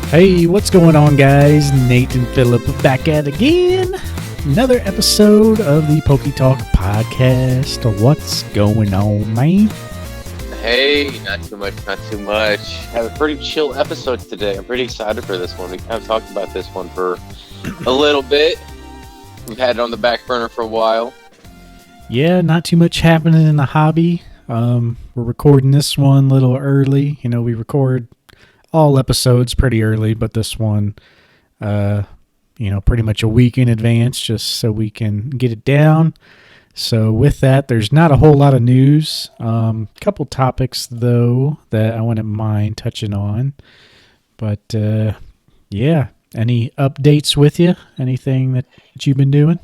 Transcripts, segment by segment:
Hey, what's going on, guys? Nate and Phillip back at it again. Another episode of the PokeTalk podcast. What's going on, man? Hey, not too much. Have a pretty chill episode today. I'm pretty excited for this one. We kind of talked about this one for a little bit. We've had it on the back burner for a while. Yeah, not too much happening in the hobby. We're recording this one a little early. You know, we record all episodes pretty early, but this one, pretty much a week in advance just so we can get it down. So with that, there's not a whole lot of news. A couple topics, though, that I wouldn't mind touching on. But, yeah, any updates with you? Anything that you've been doing?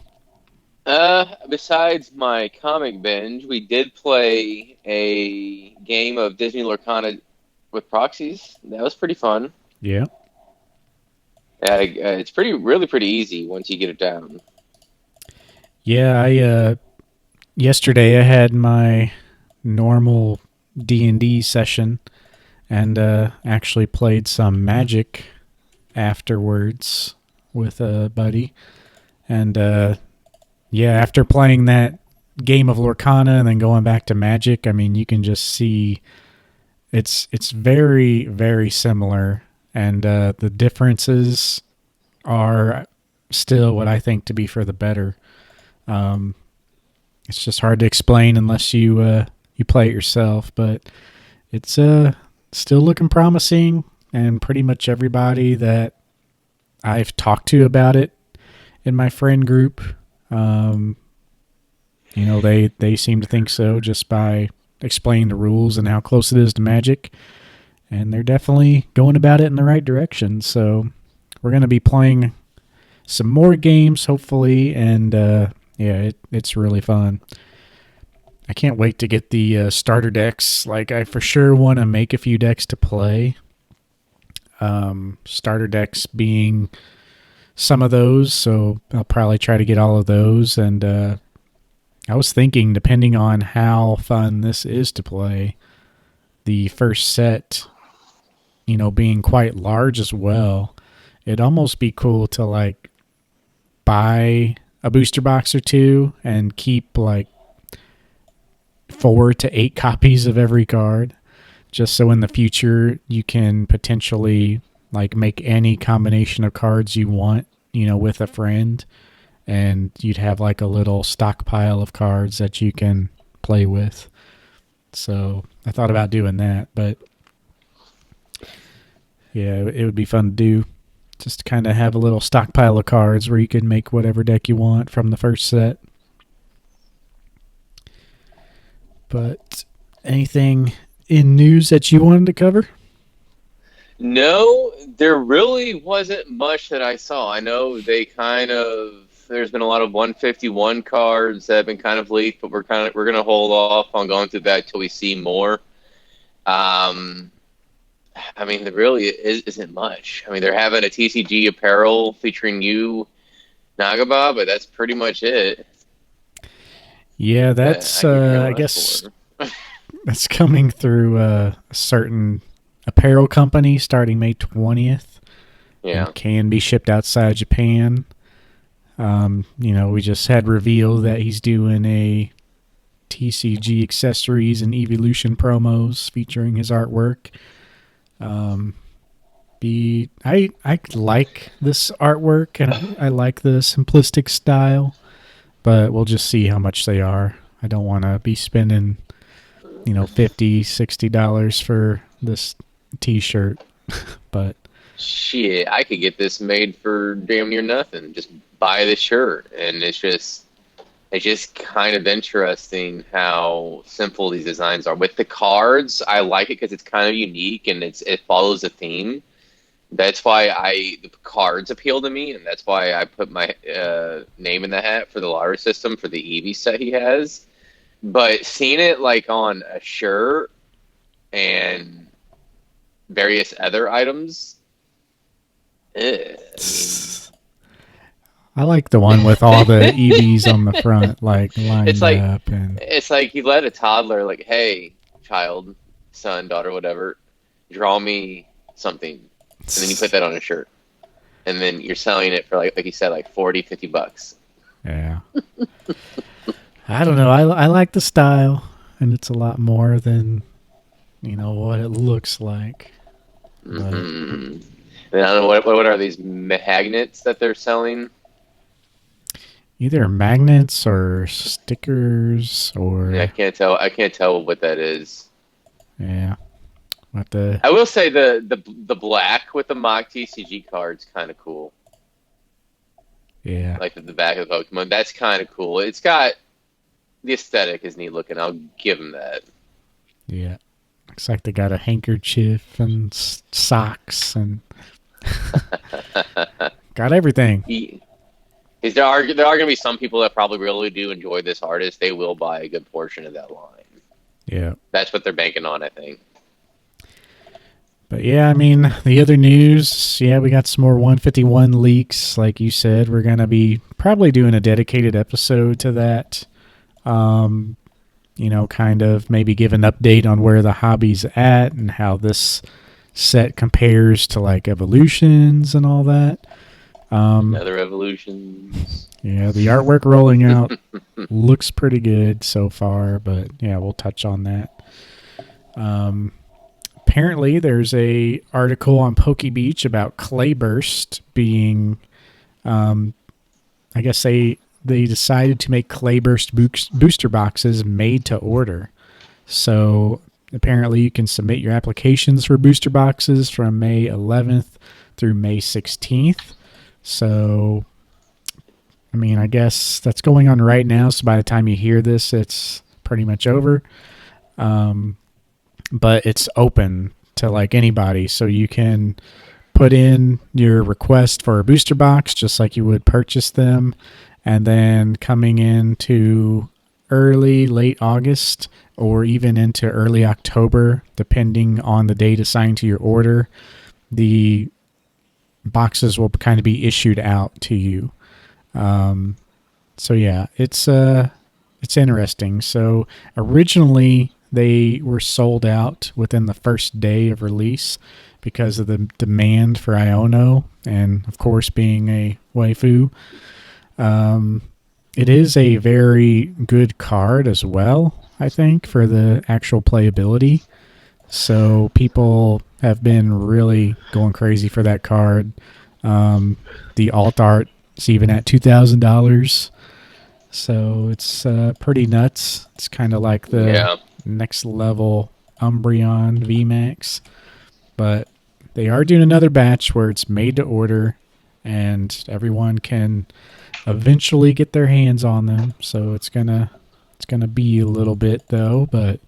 Besides my comic binge, we did play a game of Disney Lorcana with proxies. That was pretty fun. Yeah. It's really pretty easy once you get it down. Yeah, yesterday I had my normal D&D session and actually played some Magic afterwards with a buddy. And after playing that game of Lorcana and then going back to Magic, I mean, you can just see it's very, very similar. And the differences are still what I think to be for the better. It's just hard to explain unless you play it yourself, but it's still looking promising, and pretty much everybody that I've talked to about it in my friend group, they seem to think so just by explaining the rules and how close it is to Magic, and they're definitely going about it in the right direction. So we're going to be playing some more games, hopefully, and it's really fun. I can't wait to get the starter decks. Like, I for sure want to make a few decks to play. Starter decks being some of those, so I'll probably try to get all of those. And I was thinking, depending on how fun this is to play, the first set, being quite large as well, it'd almost be cool to, like, buy a booster box or two and keep, like, 4 to 8 copies of every card, just so in the future you can potentially, like, make any combination of cards you want, with a friend, and you'd have, like, a little stockpile of cards that you can play with. So I thought about doing that, but yeah, it would be fun to do. Just kind of have a little stockpile of cards where you can make whatever deck you want from the first set. But anything in news that you wanted to cover? No, there really wasn't much that I saw. I know there's been a lot of 151 cards that have been kind of leaked, but we're going to hold off on going through that till we see more. I mean, there really isn't much. I mean, they're having a TCG apparel featuring you, Nagaba, but that's pretty much it. Yeah, that's, I guess, that's coming through a certain apparel company starting May 20th. Yeah. And can be shipped outside Japan. We just had reveal that he's doing a TCG accessories and evolution promos featuring his artwork. I like this artwork, and I like the simplistic style, but we'll just see how much they are. I don't want to be spending, $50, $60 for this t-shirt, but shit, I could get this made for damn near nothing. Just buy the shirt, and it's just kind of interesting how simple these designs are. With the cards, I like it because it's kind of unique and it follows a theme. That's why the cards appeal to me, and that's why I put my name in the hat for the lottery system for the Eevee set he has. But seeing it, like, on a shirt and various other items, I like the one with all the EVs on the front, like, lined up. And it's like you let a toddler, like, hey, child, son, daughter, whatever, draw me something. and then you put that on a shirt, and then you're selling it for like you said, like 40, $50. Yeah. I don't know. I like the style, and it's a lot more than what it looks like. But Mm-hmm. And I don't know what are these magnets that they're selling. either magnets or stickers Yeah, I or can't tell. I can't tell what that is. yeah. What the I will say the black with the mock TCG card's kind of cool. yeah Like the back of the Pokemon, that's kind of cool. It's got the aesthetic is neat looking. I'll give them that. yeah. Looks like they got a handkerchief and socks and got everything. Is there are going to be some people that probably really do enjoy this artist. They will buy a good portion of that line. Yeah. That's what they're banking on, I think. But yeah, I mean, the other news, yeah, we got some more 151 leaks. Like you said, we're going to be probably doing a dedicated episode to that. Um, kind of maybe give an update on where the hobby's at and how this set compares to like evolutions and all that. Another evolutions. Yeah, the artwork rolling out looks pretty good so far, but yeah, we'll touch on that. Apparently, there's a article on PokeBeach about Clayburst being, I guess they decided to make Clayburst booster boxes made to order. So apparently, you can submit your applications for booster boxes from May 11th through May 16th. So, I mean, I guess that's going on right now. So by the time you hear this, it's pretty much over. But it's open to like anybody. So you can put in your request for a booster box just like you would purchase them. And then coming into late August or even into early October, depending on the date assigned to your order, the boxes will kind of be issued out to you. So yeah, it's interesting. So originally they were sold out within the first day of release because of the demand for Iono, and of course being a waifu. It is a very good card as well, I think, for the actual playability. So people have been really going crazy for that card. The alt art is even at $2,000. So it's pretty nuts. It's kind of like the next level Umbreon VMAX. But they are doing another batch where it's made to order and everyone can eventually get their hands on them. So it's gonna be a little bit though, but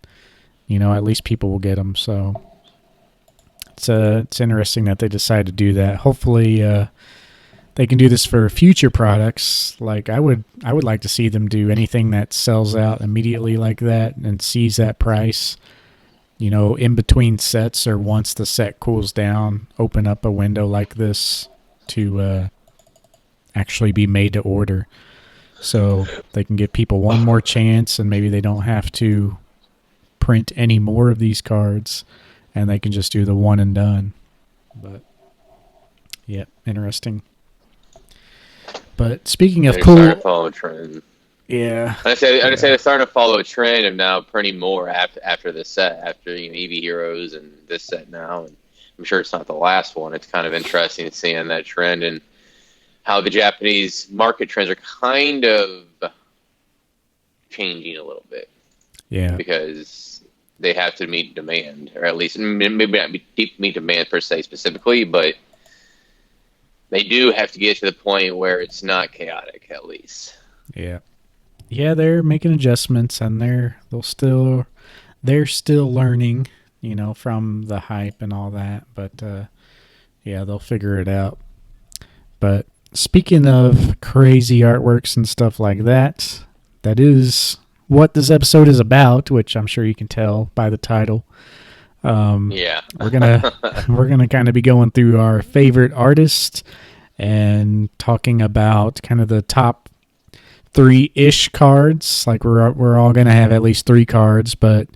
at least people will get them. So it's interesting that they decide to do that. Hopefully they can do this for future products. Like I would like to see them do anything that sells out immediately like that and sees that price. In between sets or once the set cools down, open up a window like this to actually be made to order. So they can give people one more chance and maybe they don't have to print any more of these cards and they can just do the one and done. But yeah, interesting. But speaking of cool, starting to follow a trend. Yeah, I'd say they're starting to follow a trend of now printing more after this set, after EV Heroes and this set now. And I'm sure it's not the last one. It's kind of interesting seeing that trend and how the Japanese market trends are kind of changing a little bit. Yeah, because they have to meet demand, or at least maybe not meet demand per se specifically, but they do have to get to the point where it's not chaotic, at least. Yeah. Yeah, they're making adjustments and they're still learning, from the hype and all that, but yeah, they'll figure it out. But speaking of crazy artworks and stuff like that, that is what this episode is about, which I'm sure you can tell by the title. Yeah. we're gonna kind of be going through our favorite artists and talking about kind of the top 3-ish cards. Like we're all gonna have at least 3 cards, but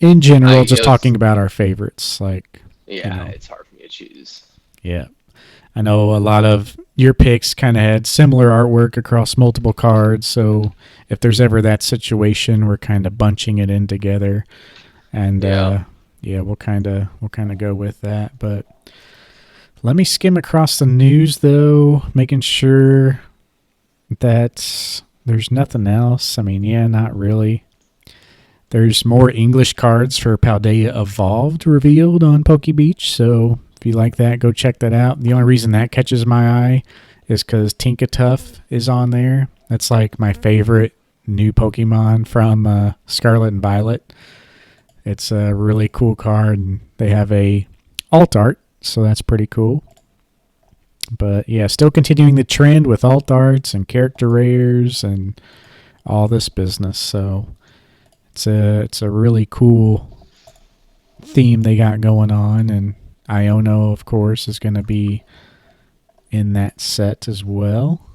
in general, just talking about our favorites. Like it's hard for me issues. Yeah. I know a lot of your picks kind of had similar artwork across multiple cards, so if there's ever that situation, we're kind of bunching it in together, and Yeah. yeah, we'll kind of go with that. But let me skim across the news though, making sure that there's nothing else. I mean, yeah, not really. There's more English cards for Paldea Evolved revealed on Poke Beach, so if you like that, go check that out. The only reason that catches my eye is because Tinkatuff is on there. That's like my favorite new Pokemon from Scarlet and Violet. It's a really cool card, and they have a alt art, so that's pretty cool. But yeah, still continuing the trend with alt arts and character rares and all this business. So it's a really cool theme they got going on, and Iono, of course, is going to be in that set as well.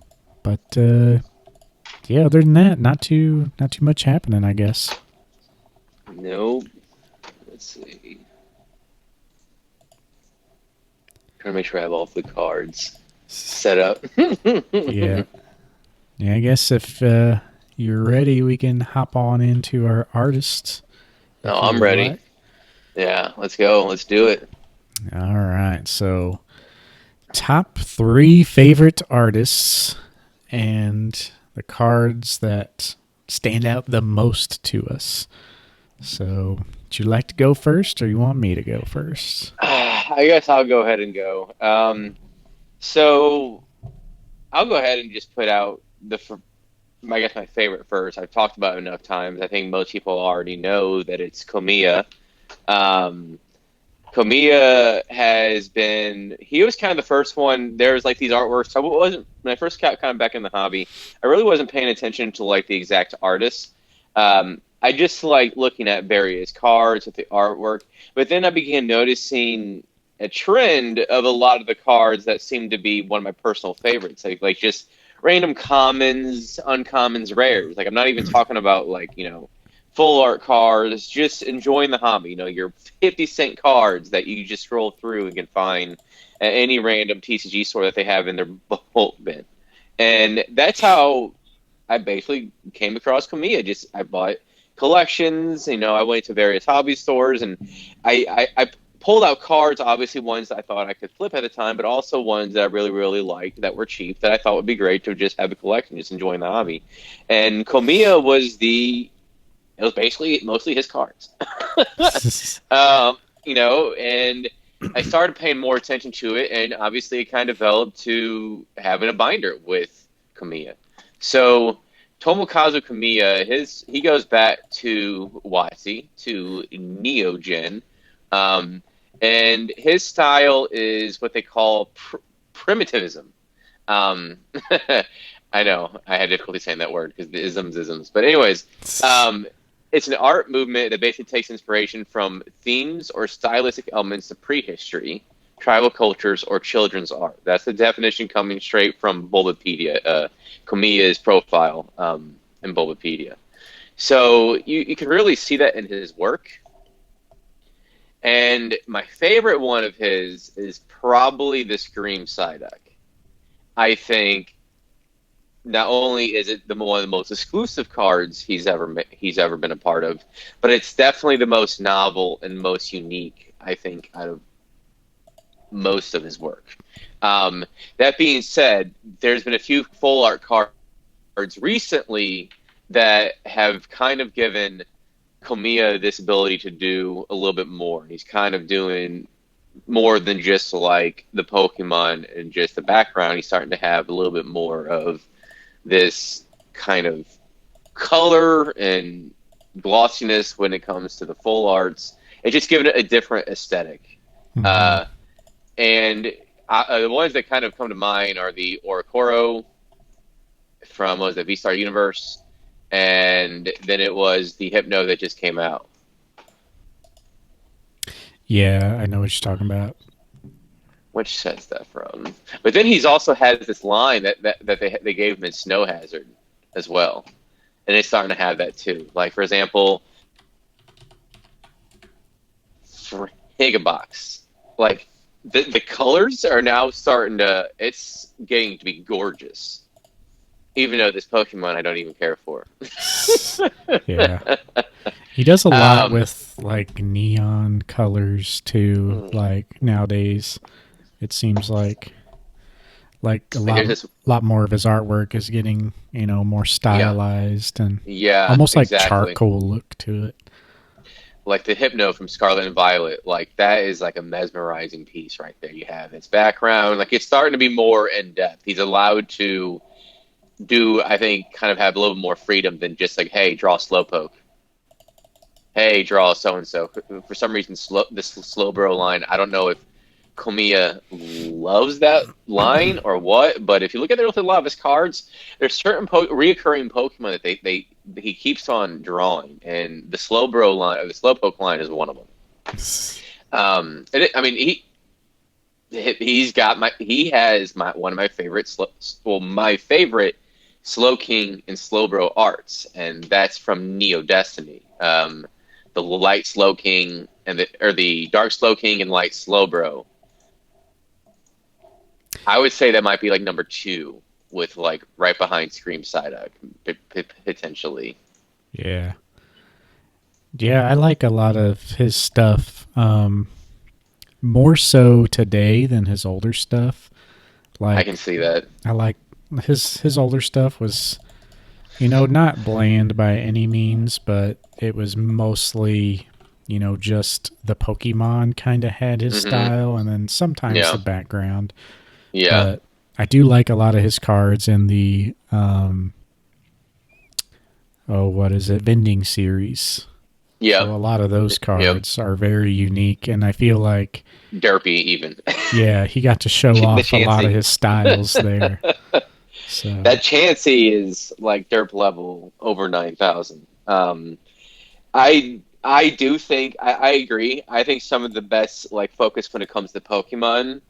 But yeah, other than that, not too much happening, I guess. Nope. Let's see. Trying to make sure I have all of the cards set up. Yeah, yeah. I guess if you're ready, we can hop on into our artists, No, if you I'm would ready. like. Yeah, let's go. Let's do it. All right. So, top three favorite artists and the cards that stand out the most to us. So, would you like to go first, or you want me to go first? I guess I'll go ahead and go. So I'll go ahead and just put out I guess my favorite first. I've talked about it enough times. I think most people already know that it's Komiya. Um, Komiya has been. He was kind of the first one. There was like these artworks. I wasn't when I first got kind of back in the hobby. I really wasn't paying attention to like the exact artists. I just like looking at various cards with the artwork. But then I began noticing a trend of a lot of the cards that seemed to be one of my personal favorites. Like just random commons, uncommons, rares. Like I'm not even talking about like full art cards, just enjoying the hobby. Your 50-cent cards that you just scroll through and can find at any random TCG store that they have in their bulk bin. And that's how I basically came across Kamiya. Just I bought collections. I went to various hobby stores and I pulled out cards. Obviously, ones that I thought I could flip at the time, but also ones that I really really liked that were cheap that I thought would be great to just have a collection, just enjoying the hobby. And Komiya was the it was basically mostly his cards. And I started paying more attention to it, and obviously it kind of developed to having a binder with Kamiya. So Tomokazu Kamiya, he goes back to WotC, to Neogen, um, and his style is what they call primitivism. Um, I know I had difficulty saying that word because the isms. But anyways, um, it's an art movement that basically takes inspiration from themes or stylistic elements of prehistory, tribal cultures, or children's art. That's the definition coming straight from Bulbapedia, Komiya's profile in Bulbapedia. So you can really see that in his work. And my favorite one of his is probably the Scream Psyduck. I think not only is it one of the most exclusive cards he's ever been a part of, but it's definitely the most novel and most unique, I think, out of most of his work. That being said, there's been a few full art cards recently that have kind of given Komiya this ability to do a little bit more. He's kind of doing more than just like the Pokemon and just the background. He's starting to have a little bit more of this kind of color and glossiness when it comes to the full arts. It's just giving it a different aesthetic. Mm-hmm. Uh, and the ones that kind of come to mind are the Oricoro from, what was it, V-Star Universe, and then it was the Hypno that just came out. Yeah, I know what you're talking about. Which set's that from? But then he's also has this line that they gave him in Snow Hazard as well, and it's starting to have that too. Like for example, Gigabox. Like the colors are now starting to. It's getting to be gorgeous. Even though this Pokemon I don't even care for. Yeah. He does a lot um, with like neon colors too. Like nowadays, it seems like a here's this. lot more of his artwork is getting more Yeah, stylized and yeah, almost like exactly. charcoal look to it. Like the Hypno from Scarlet and Violet, like that is like a mesmerizing piece right there. You have its background, like it's starting to be more in depth. He's allowed to do, I think, kind of have a little more freedom than just like, hey, draw Slowpoke. Hey, draw so and so. For some reason, this Slowbro line, I don't know if Komiya loves that line or what, but if you look at a lot of his cards, there's certain reoccurring Pokemon that he keeps on drawing, and the Slowbro line, or the Slowpoke line, is one of them. I mean, he has one of my favorite my favorite Slow King and Slowbro arts, and that's from Neo Destiny. The Light Slow King or the Dark Slow King and Light Slowbro. I would say that might be like number two, with like right behind Scream Psyduck, potentially. Yeah. Yeah, I like a lot of his stuff. More so today than his older stuff. I can Like see that. I like his older stuff was not bland by any means, but it was mostly just the Pokemon kind of had his Hmm. style and then sometimes the Yeah, background. yeah, But I do like a lot of his cards in the oh, what is it, vending series. yeah, So a lot of those yeah. cards are very unique, and I feel like Derpy even. yeah, he got to show The off a lot of Chansey. his styles there. So That Chansey is like derp level over 9,000. I do think I agree. I think some of the best like focus when it comes to Pokemon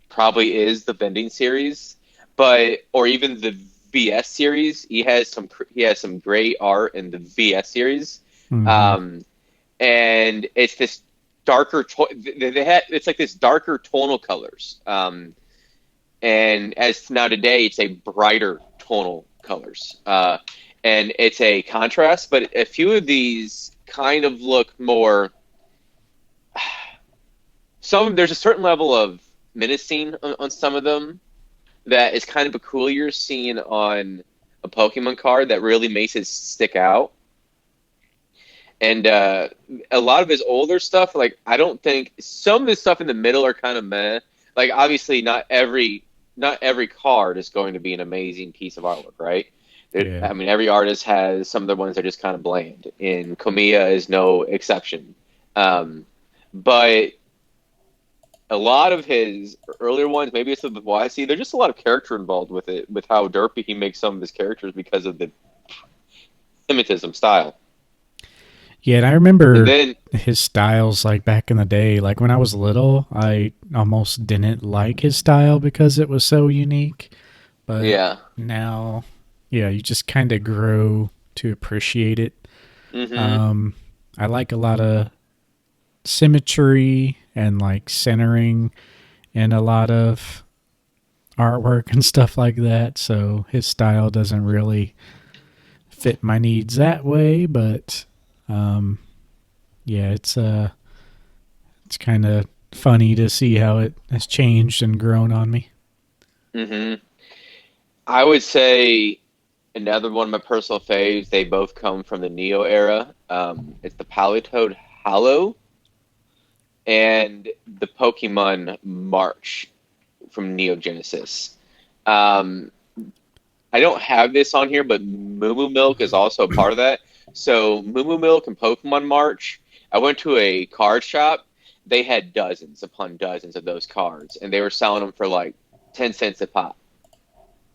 probably is the vending series, but or even the VS series. He has some great art in the VS series, mhm. um, and it's this darker. They had it's like this darker tonal colors. And as now today, it's a brighter tonal colors, and it's a contrast. But a few of these kind of look more. Some there's a certain level of menacing on some of them that is kind of peculiar seen on a Pokemon card that really makes it stick out. And a lot of his older stuff, like I don't think some of his stuff in the middle are kind of meh. Like obviously, not every card is going to be an amazing piece of artwork, right? Yeah. I mean, every artist has some of the ones that are just kind of bland, and Komiya is no exception. Um, but a lot of his earlier ones, maybe it's the why see, there's just a lot of character involved with it, with how derpy he makes some of his characters because of the semitism style. Yeah, and I And remember then, his styles like back in the day. Like when I was little, I almost didn't like his style because it was so unique. But yeah, now, yeah, you just kind of grow to appreciate it. hmm Um, I like a lot of symmetry and like centering and a lot of artwork and stuff like that. So his style doesn't really fit my needs that way, but um, yeah, it's kind of funny to see how it has changed and grown on me. hmm I would say another one of my personal faves. They both come from the Neo era. It's the Palitoad Hollow and the Pokemon March from Neo Genesis. Um, I don't have this on here, but Moo Moo Milk is also a part of that. So Moo Moo Milk and Pokemon March. I went to a card shop. They had dozens upon dozens of those cards, and they were selling them for like 10 cents a pop.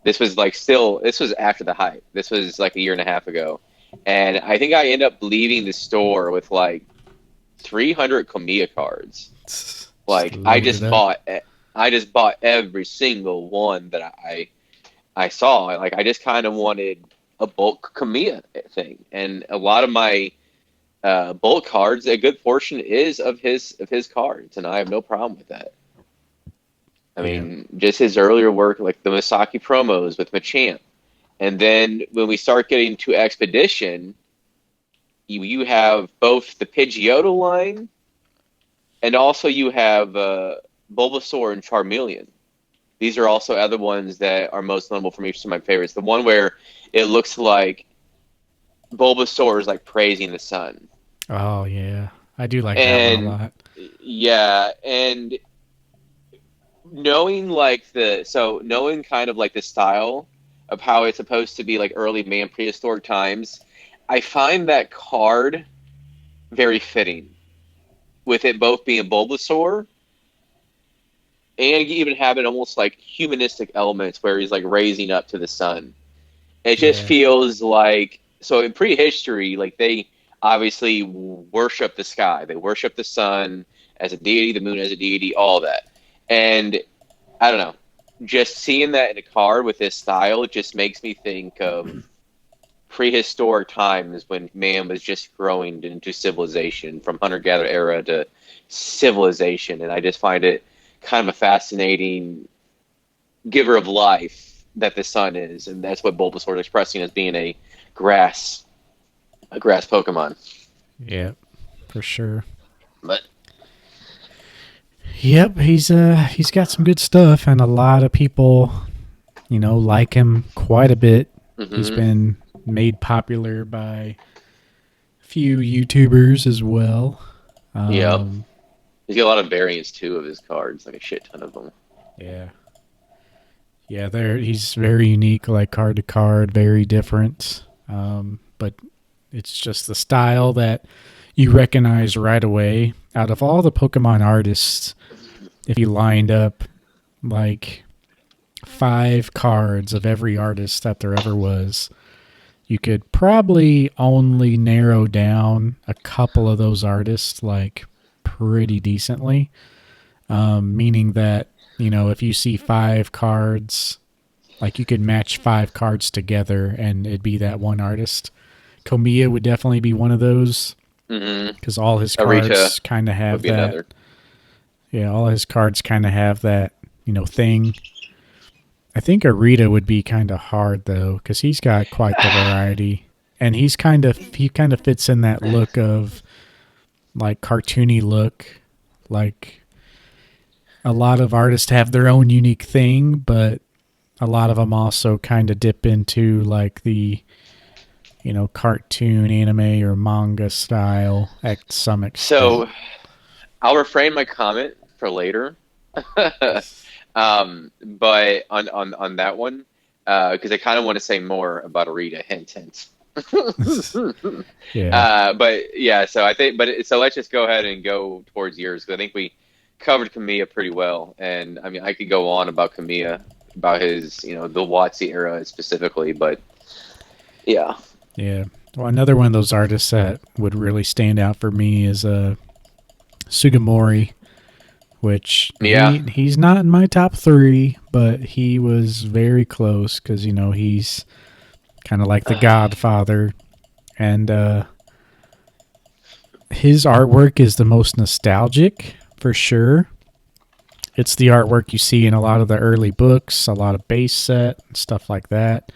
This was after the hype. This was like a year and a half ago, and I think I ended up leaving the store with like 300 Kamiya cards. Just Like loaded up. I just bought every single one that I saw. Like I just kind of wanted a bulk Kamiya thing, and a lot of my bulk cards, a good portion is of his cards, and I have no problem with that. I Yeah. mean, just his earlier work, like the Misaki promos with Machamp. And then when we start getting to Expedition, you have both the Pidgeotto line and also you have Bulbasaur and Charmeleon. These are also other ones that are most notable for me. Some of my favorites. The one where it looks like Bulbasaur is like praising the sun. Oh yeah, I do like that one a And lot. yeah, and knowing kind of like the style of how it's supposed to be like early man prehistoric times, I find that card very fitting with it both being Bulbasaur and even having almost like humanistic elements where he's like raising up to the sun. It just Yeah. feels like so in prehistory, like they obviously worship the sky, they worship the sun as a deity, the moon as a deity, all that. And I don't know, just seeing that in a card with this style just makes me think of prehistoric times when man was just growing into civilization from hunter gatherer era to civilization. And I just find it kind of a fascinating giver of life that the sun is. And that's what Bulbasaur is expressing as being grass, a grass Pokemon. Yeah, for sure. But Yep, he's got some good stuff, and a lot of people, like him quite a bit. He's mm-hmm. been made popular by a few YouTubers as well. Yeah, Um, he's got a lot of variants too of his cards, like a shit ton of them. yeah, yeah, there he's very unique, like card to card, very different. But it's just the style that you recognize right away. Out of all the Pokemon artists, if you lined up like 5 cards of every artist that there ever was, you could probably only narrow down a couple of those artists like pretty decently. Meaning that, if you see 5 cards, like you could match 5 cards together and it'd be that one artist. Komiya would definitely be one of those Mm-hmm. because all his Arita cards kind of would have be that. another. Yeah, all his cards kind of have that, thing. I think Arita would be kind of hard though, because he's got quite the variety, and he kind of fits in that look of like cartoony look. Like a lot of artists have their own unique thing, but a lot of them also kind of dip into like the cartoon, anime, or manga style at some extent. So I'll refrain my comment for later. But on that one, because I kind of want to say more about Arita. Hint, hint. Yeah, But yeah, so I think, so let's just go ahead and go towards yours because I think we covered Kamiya pretty well, and I mean I could go on about Kamiya, about his, the Watsy era specifically, but yeah, yeah. Well, another one of those artists that would really stand out for me is Sugimori, which yeah. he's not in my top 3, but he was very close because he's kind of like the Godfather, and his artwork is the most nostalgic for sure. It's the artwork you see in a lot of the early books, a lot of base set and stuff like that.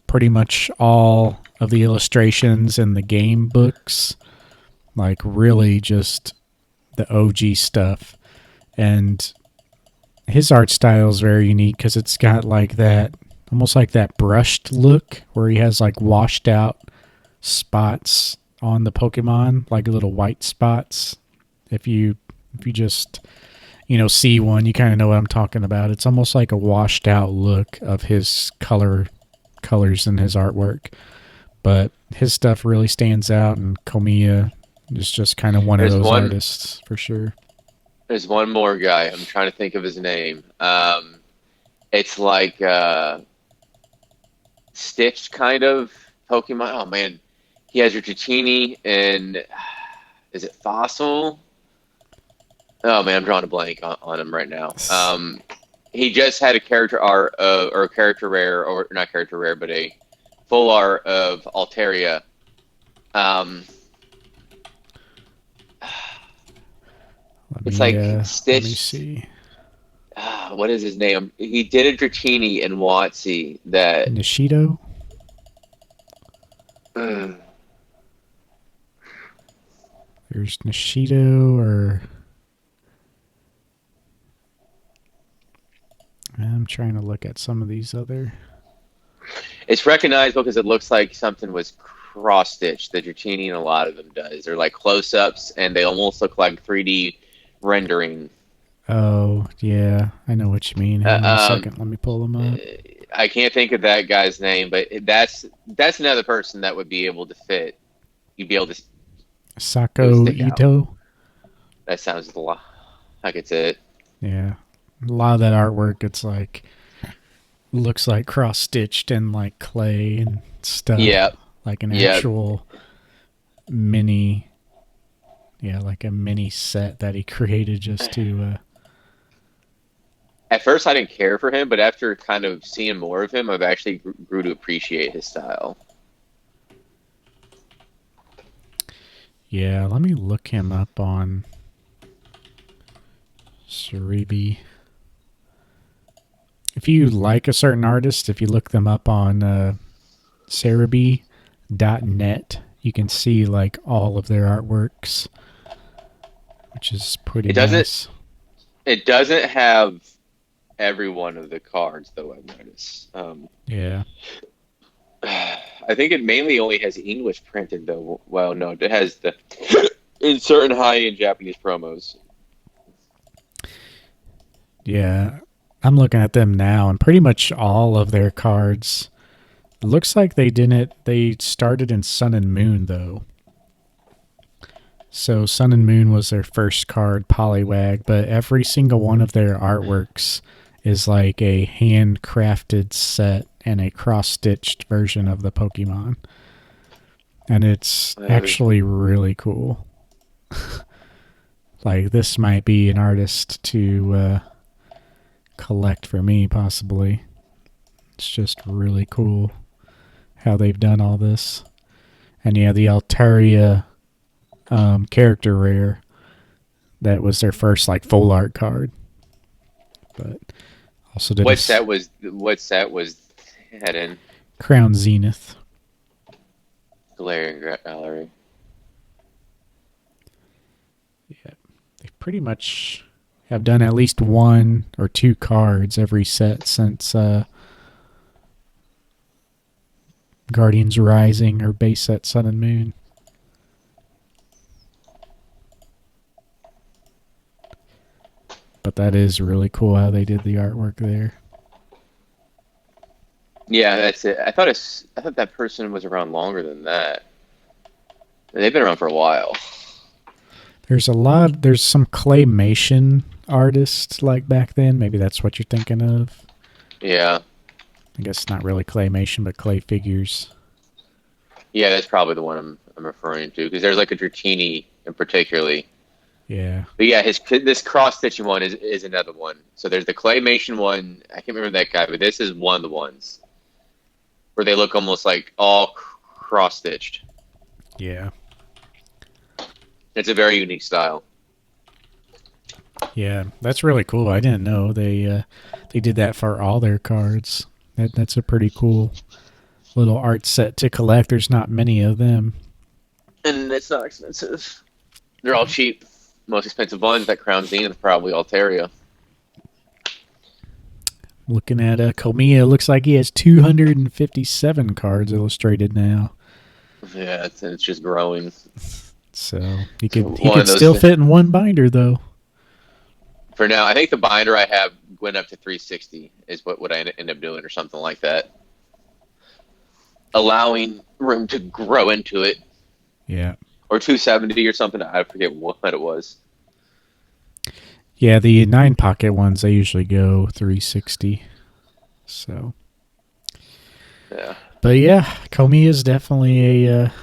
Pretty much all of the illustrations in the game books, like really just the OG stuff. And his art style is very unique because it's got like that, almost like that brushed look where he has like washed out spots on the Pokemon, like little white spots. If you just see one, you kind of know what I'm talking about. It's almost like a washed out look of his colors in his artwork, but his stuff really stands out, and Komiya is just kind of one of There's those one. artists for sure. There's one more guy. I'm trying to think of his name. It's like Stitch kind of Pokemon. Oh man, he has your Dratini and is it Fossil? Oh man, I'm drawing a blank on him right now. He just had a character art or a character rare, or not character rare, but a full art of Altaria. Um, Let it's me like let me Stitch. see. what is his name? He did a Dratini in WotC that Nishido. uh, There's Nishido, or I'm trying to look at some of these other. it's recognizable because it looks like something was cross stitched. The Dratini and a lot of them does. They're like close ups and they almost look like 3D rendering. Oh, yeah, I know what you mean. Hang on a Uh, um, second. Let me pull them up. I can't think of that guy's name, but that's another person that would be able to fit. You'd be able to. It would Sako stick out. Ito. That sounds a lot like it's it. Yeah. A lot of that artwork, it's like, looks like cross stitched in like clay and stuff. Yep. Like an Yep. actual mini, yeah, like a mini set that he created just to, At first, I didn't care for him, but after kind of seeing more of him, I've actually grew to appreciate his style. yeah, let me look him up on Cerebi. If you like a certain artist, if you look them up on Cerebi.net, you can see like all of their artworks, which is pretty It doesn't. nice. It doesn't have every one of the cards, though. I've noticed. Yeah. I think it mainly only has English printed, though. Well, no, it has the in certain high-end Japanese promos. Yeah. I'm looking at them now, and pretty much all of their cards. It looks like they didn't. They started in Sun and Moon, though. So Sun and Moon was their first card, Poliwag, but every single one of their artworks is like a handcrafted set and a cross-stitched version of the Pokemon. And it's actually really cool. Like, this might be an artist to collect for me, possibly. It's just really cool how they've done all this. And yeah, the Altaria character rare, that was their first like full art card. But also did what set was that in? Crown Zenith. Galarian Gallery. Yeah, they pretty much have done at least one or two cards every set since Guardians Rising or base set Sun and Moon. But that is really cool how they did the artwork there. Yeah, that's it. I thought that person was around longer than that. They've been around for a while. There's some claymation artists like back then. Maybe that's what you're thinking of. Yeah. I guess not really claymation, but clay figures. Yeah, that's probably the one I'm referring to because there's like a Dratini in particularly. Yeah. But yeah, this cross stitching one is another one. So there's the claymation one. I can't remember that guy, but this is one of the ones where they look almost like all cross stitched. Yeah. It's a very unique style. Yeah, that's really cool. I didn't know they did that for all their cards. That's a pretty cool little art set to collect. There's not many of them. And it's not expensive. They're all cheap. Most expensive ones, that Crown Zenith, probably Altaria. Looking at Komiya, looks like he has 257 cards illustrated now. Yeah, it's just growing. So he could still fit in one binder though. For now, I think the binder I have went up to 360 is what I end up doing or something like that. Allowing room to grow into it. Yeah. Or 270 or something. I forget what it was. Yeah, the 9-pocket ones, they usually go 360. So. Yeah. But yeah, Komiya is definitely a...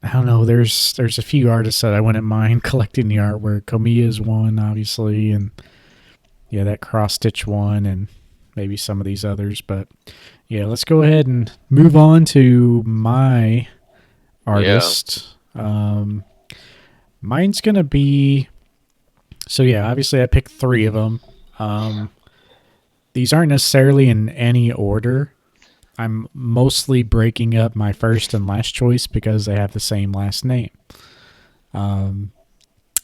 I don't know, there's a few artists that I wouldn't mind collecting the artwork. Komiya is one, obviously, and yeah, that cross-stitch one, and maybe some of these others. But yeah, let's go ahead and move on to my artist. Yeah. Mine's going to be... So yeah, obviously I picked 3 of them. These aren't necessarily in any order. I'm mostly breaking up my first and last choice because they have the same last name. And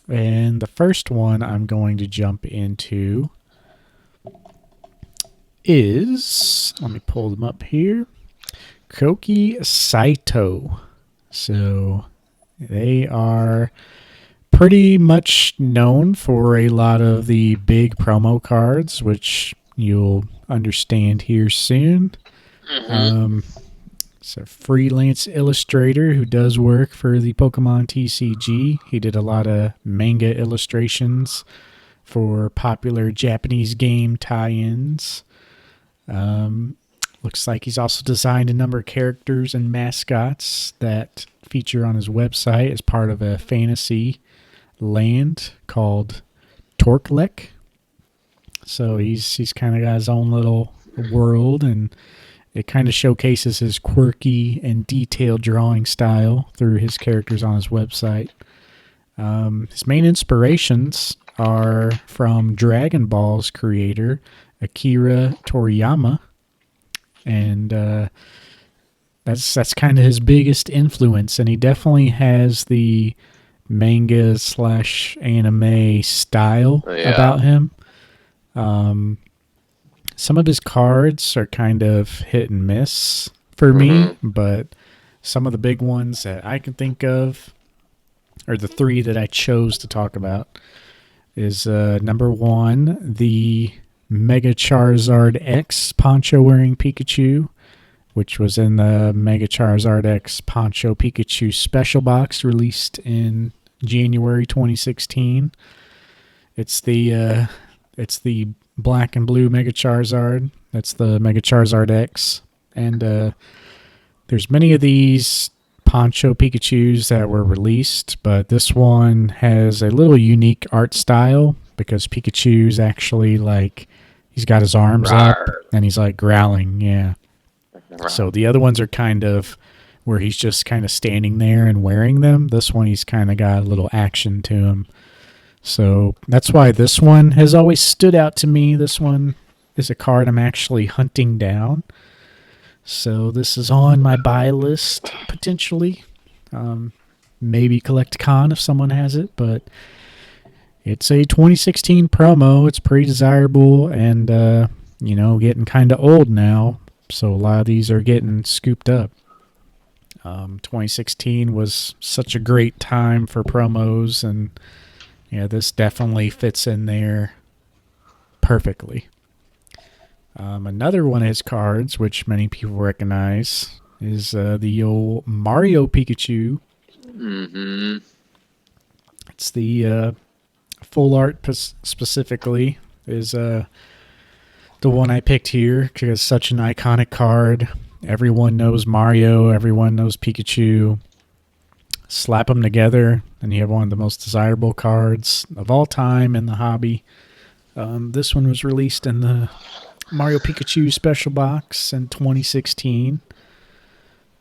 the first one I'm going to jump into is, let me pull them up here, Koki Saito. So they are pretty much known for a lot of the big promo cards, which you'll understand here soon. Hmm. It's a freelance illustrator who does work for the Pokemon TCG. He did a lot of manga illustrations for popular Japanese game tie-ins. Looks like he's also designed a number of characters and mascots that feature on his website as part of a fantasy land called Torklek. So he's kind of got his own little world, and it kind of showcases his quirky and detailed drawing style through his characters on his website. His main inspirations are from Dragon Ball's creator Akira Toriyama, and that's kind of his biggest influence. And he definitely has the manga slash anime style Yeah. about him. Some of his cards are kind of hit and miss for me, Hmm. but some of the big ones that I can think of are the three that I chose to talk about. Is number one, the Mega Charizard X Poncho wearing Pikachu, which was in the Mega Charizard X Poncho Pikachu special box released in January 2016. It's the it's the black and blue Mega Charizard. That's the Mega Charizard X, and there's many of these Poncho Pikachus that were released, but this one has a little unique art style because Pikachu's actually like he's got his arms up Rawr. and he's like growling. Yeah. Rawr. So the other ones are kind of where he's just kind of standing there and wearing them. This one he's kind of got a little action to him. So that's why this one has always stood out to me. This one is a card I'm actually hunting down. So this is on my buy list potentially. Maybe collect a con if someone has it, but it's a 2016 promo. It's pretty desirable and, getting kind of old now. So a lot of these are getting scooped up. 2016 was such a great time for promos, and yeah, this definitely fits in there perfectly. Another one of his cards, which many people recognize, is the old Mario Pikachu. Hmm. It's the full art specifically is the one I picked here because it's such an iconic card. Everyone knows Mario. Everyone knows Pikachu. Slap them together, and you have one of the most desirable cards of all time in the hobby. This one was released in the Mario Pikachu special box in 2016.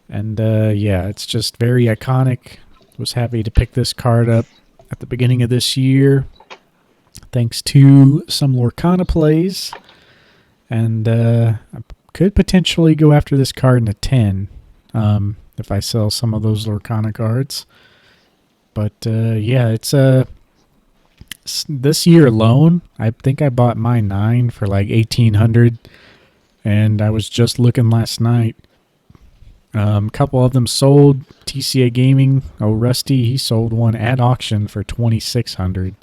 And yeah, it's just very iconic. Was happy to pick this card up at the beginning of this year, thanks to some Lorcana plays. And I could potentially go after this card in a 10 if I sell some of those Lorcana cards. But yeah, it's this year alone, I think I bought my 9 for like 1800, and I was just looking last night. A couple of them sold. TCA Gaming, Rusty, he sold one at auction for 2600.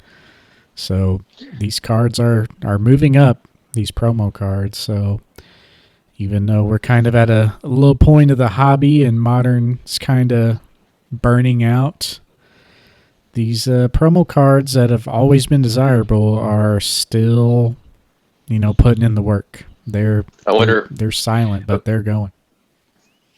So these cards are moving up, these promo cards. So even though we're kind of at a low point of the hobby and modern's kind of burning out, these promo cards that have always been desirable are still, putting in the work. They're I they're wonder. they're silent, but they're going.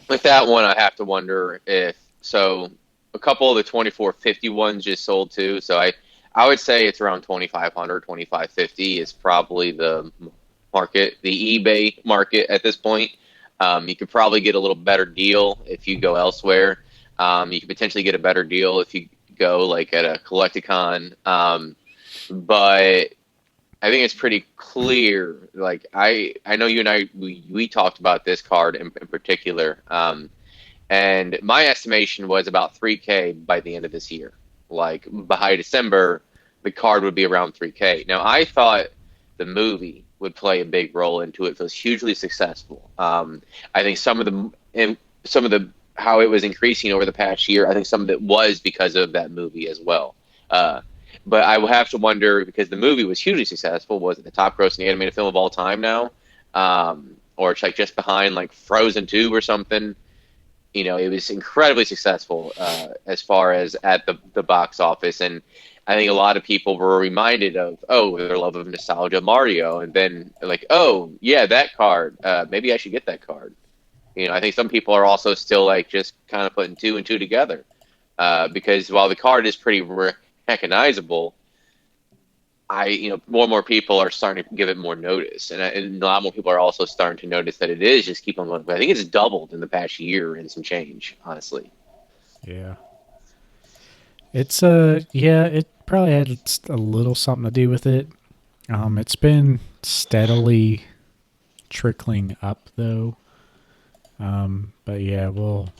With that one, I have to wonder if so. A couple of the 2450 ones just sold too. So I would say it's around 2500, 2550 is probably the market, the eBay market at this point. You could probably get a little better deal if you go elsewhere. You could potentially get a better deal if you go like at a Collecticon. But I think it's pretty clear. Like I know you and we talked about this card in particular. And my estimation was about 3K by the end of this year. Like by December, the card would be around 3K. Now, I thought the movie would play a big role into it. It was hugely successful. I think some of the how it was increasing over the past year. I think some of it was because of that movie as well. Uh, but I will have to wonder because the movie was hugely successful. Was it the top grossing animated film of all time now? Or it's like just behind like Frozen 2 or something. It was incredibly successful as far as at the box office. And I think a lot of people were reminded of, oh, their love of nostalgia Mario. And then like, oh, yeah, that card. Maybe I should get that card. I think some people are also still like just kind of putting two and two together because while the card is pretty recognizable, more and more people are starting to give it more notice, and a lot more people are also starting to notice that it is just keep on going. I think it's doubled in the past year and some change, honestly. Yeah. It's yeah, it probably had a little something to do with it. It's been steadily trickling up though. But yeah, we'll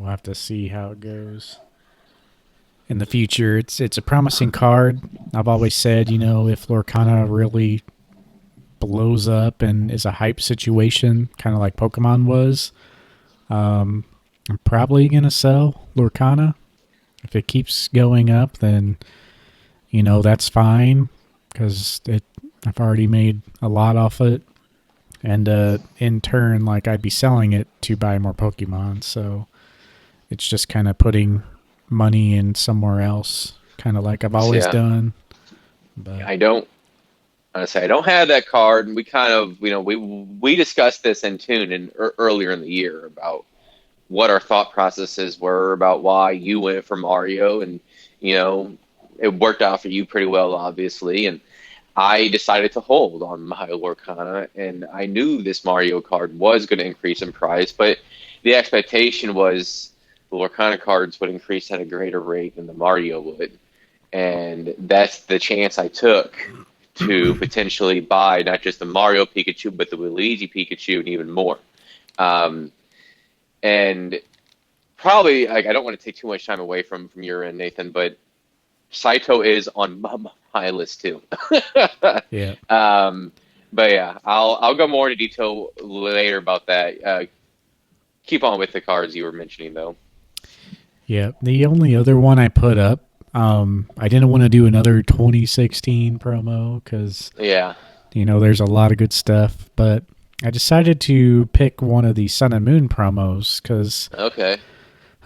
have to see how it goes in the future. It's a promising card. I've always said, if Lorcana really blows up and is a hype situation, kind of like Pokemon was, I'm probably gonna sell Lorcana. If it keeps going up, then that's fine because I've already made a lot off it, and in turn, like I'd be selling it to buy more Pokemon. So it's just kind of putting money in somewhere else, kind of like I've So always yeah, done. But I don't. Honestly, I don't have that card, and we kind of, we discussed this in tune earlier in the year about what our thought processes were about why you went for Mario, and you know, it worked out for you pretty well, obviously, and I decided to hold on my Lorcana, and I knew this Mario card was going to increase in price, but the expectation was the Lorcana cards would increase at a greater rate than the Mario would, and that's the chance I took to potentially buy not just the Mario Pikachu, but the Luigi Pikachu and even more. Um, and probably, like, I don't want to take too much time away from your end, Nathan, but Saito is on my list too. yeah, um, but yeah, I'll go more into detail later about that. Keep on with the cards you were mentioning, though. yeah. The only other one I put up, I didn't want to do another 2016 promo because Yeah. there's a lot of good stuff, but I decided to pick one of the Sun and Moon promos because Okay.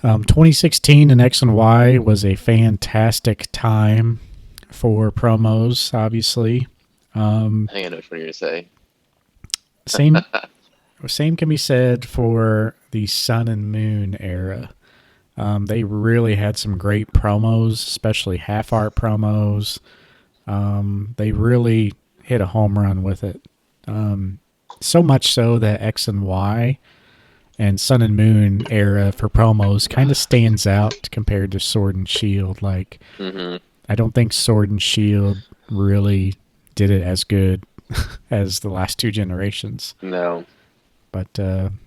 2016 and X and Y was a fantastic time for promos. Obviously, I think I know which one you're gonna say. same same can be said for the Sun and Moon era. They really had some great promos, especially half art promos. They really hit a home run with it. So much so that X and Y and Sun and Moon era for promos kind of stands out compared to Sword and Shield. Like, Hmm. I don't think Sword and Shield really did it as good as the last two generations. No. But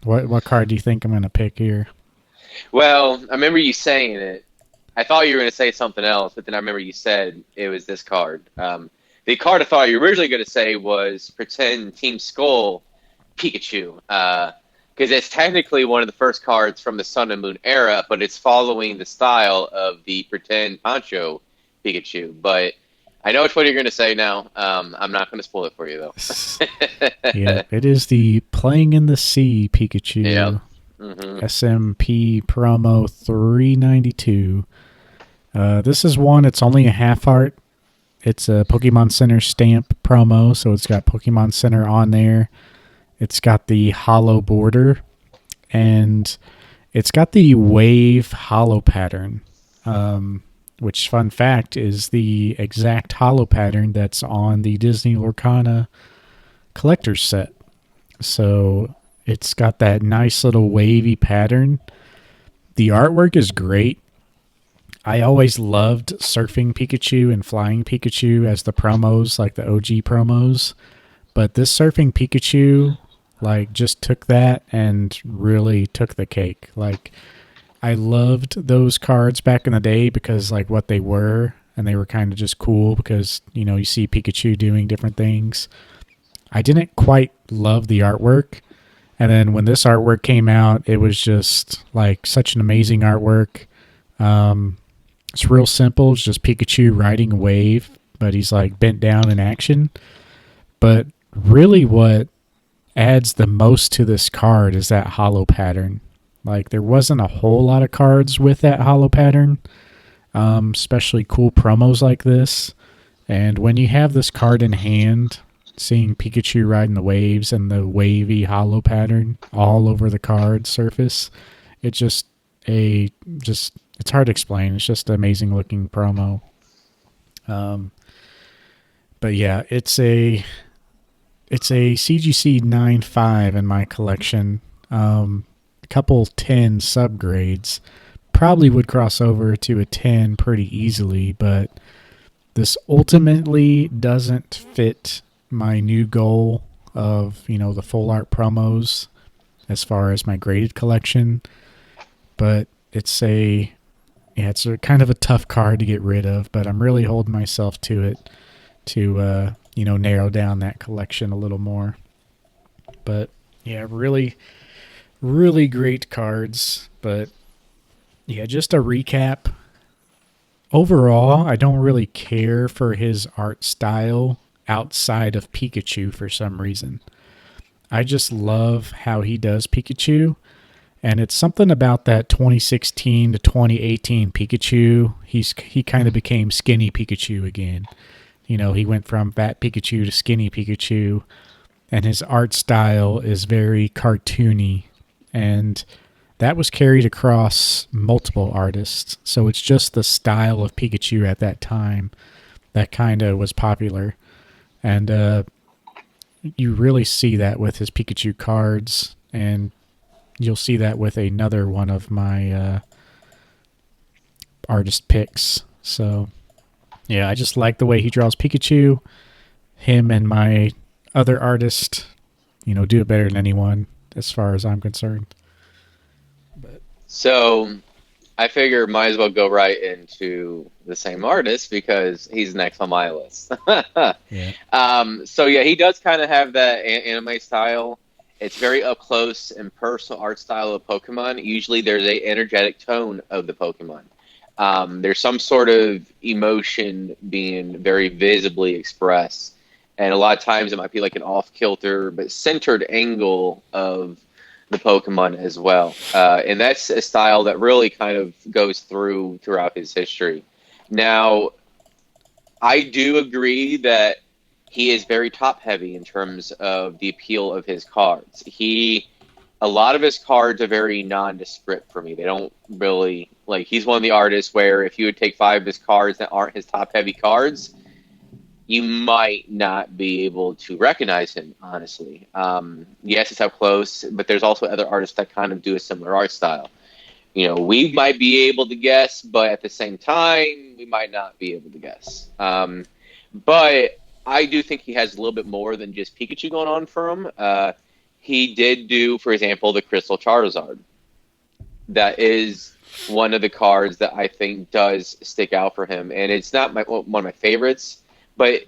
what card do you think I'm going to pick here? Well, I remember you saying it. I thought you were going to say something else, but then I remember you said it was this card. The card I thought you were originally going to say was Pretend Team Skull Pikachu, because it's technically one of the first cards from the Sun and Moon era, but it's following the style of the Pretend Poncho Pikachu. But I know which one you're going to say now. I'm not going to spoil it for you, though. Yeah, it is the Playing in the Sea Yeah. Pikachu. Hmm. SMP promo 392. This is one, it's only a half art. It's a Pokemon Center stamp promo, so it's got Pokemon Center on there. It's got the hollow border, and it's got the wave hollow pattern, which, fun fact, is the exact hollow pattern that's on the Disney Lorcana collector's set. So it's got that nice little wavy pattern. The artwork is great. I always loved surfing Pikachu and flying Pikachu as the promos, like the OG promos. But this surfing Pikachu, like, just took that and really took the cake. Like, I loved those cards back in the day because, like, what they were, and they were kind of just cool because, you see Pikachu doing different things. I didn't quite love the artwork. And then when this artwork came out, it was just like such an amazing artwork. Um, it's real simple. It's just Pikachu riding a wave, but he's like bent down in action. But really, what adds the most to this card is that hollow pattern. Like, there wasn't a whole lot of cards with that hollow pattern, especially cool promos like this. And when you have this card in hand, seeing Pikachu riding the waves and the wavy hollow pattern all over the card surface, it just it's hard to explain. It's just an amazing looking promo. Um, but yeah, it's a CGC 9.5 in my collection. A couple 10 subgrades probably would cross over to a 10 pretty easily, but this ultimately doesn't fit my new goal of, the full art promos as far as my graded collection. But it's a kind of a tough card to get rid of, but I'm really holding myself to it to, narrow down that collection a little more. But yeah, really, really great cards. But yeah, just a recap. Overall, I don't really care for his art style outside of Pikachu for some reason. I just love how he does Pikachu. And it's something about that 2016 to 2018 Pikachu. He kind of became skinny Pikachu again. He went from fat Pikachu to skinny Pikachu, and his art style is very cartoony. And that was carried across multiple artists. So it's just the style of Pikachu at that time that kind of was popular. And you really see that with his Pikachu cards, and you'll see that with another one of my artist picks. So, yeah, I just like the way he draws Pikachu. Him and my other artist, do it better than anyone as far as I'm concerned. But So I figure might as well go right into the same artist because he's next on my list. yeah, So yeah, he does kind of have that anime style. It's very up close and personal art style of Pokemon. Usually, there's a energetic tone of the Pokemon. There's some sort of emotion being very visibly expressed, and a lot of times it might be like an off kilter but centered angle of the Pokemon as well. And that's a style that really kind of goes throughout his history. Now, I do agree that he is very top heavy in terms of the appeal of his cards. A lot of his cards are very nondescript for me. They don't really, like, he's one of the artists where if you would take five of his cards that aren't his top heavy cards, you might not be able to recognize him, honestly. Yes, it's up close, but there's also other artists that kind of do a similar art style. We might be able to guess, but at the same time, we might not be able to guess. But I do think he has a little bit more than just Pikachu going on for him. He did do, for example, the Crystal Charizard. That is one of the cards that I think does stick out for him, and it's not one of my favorites, but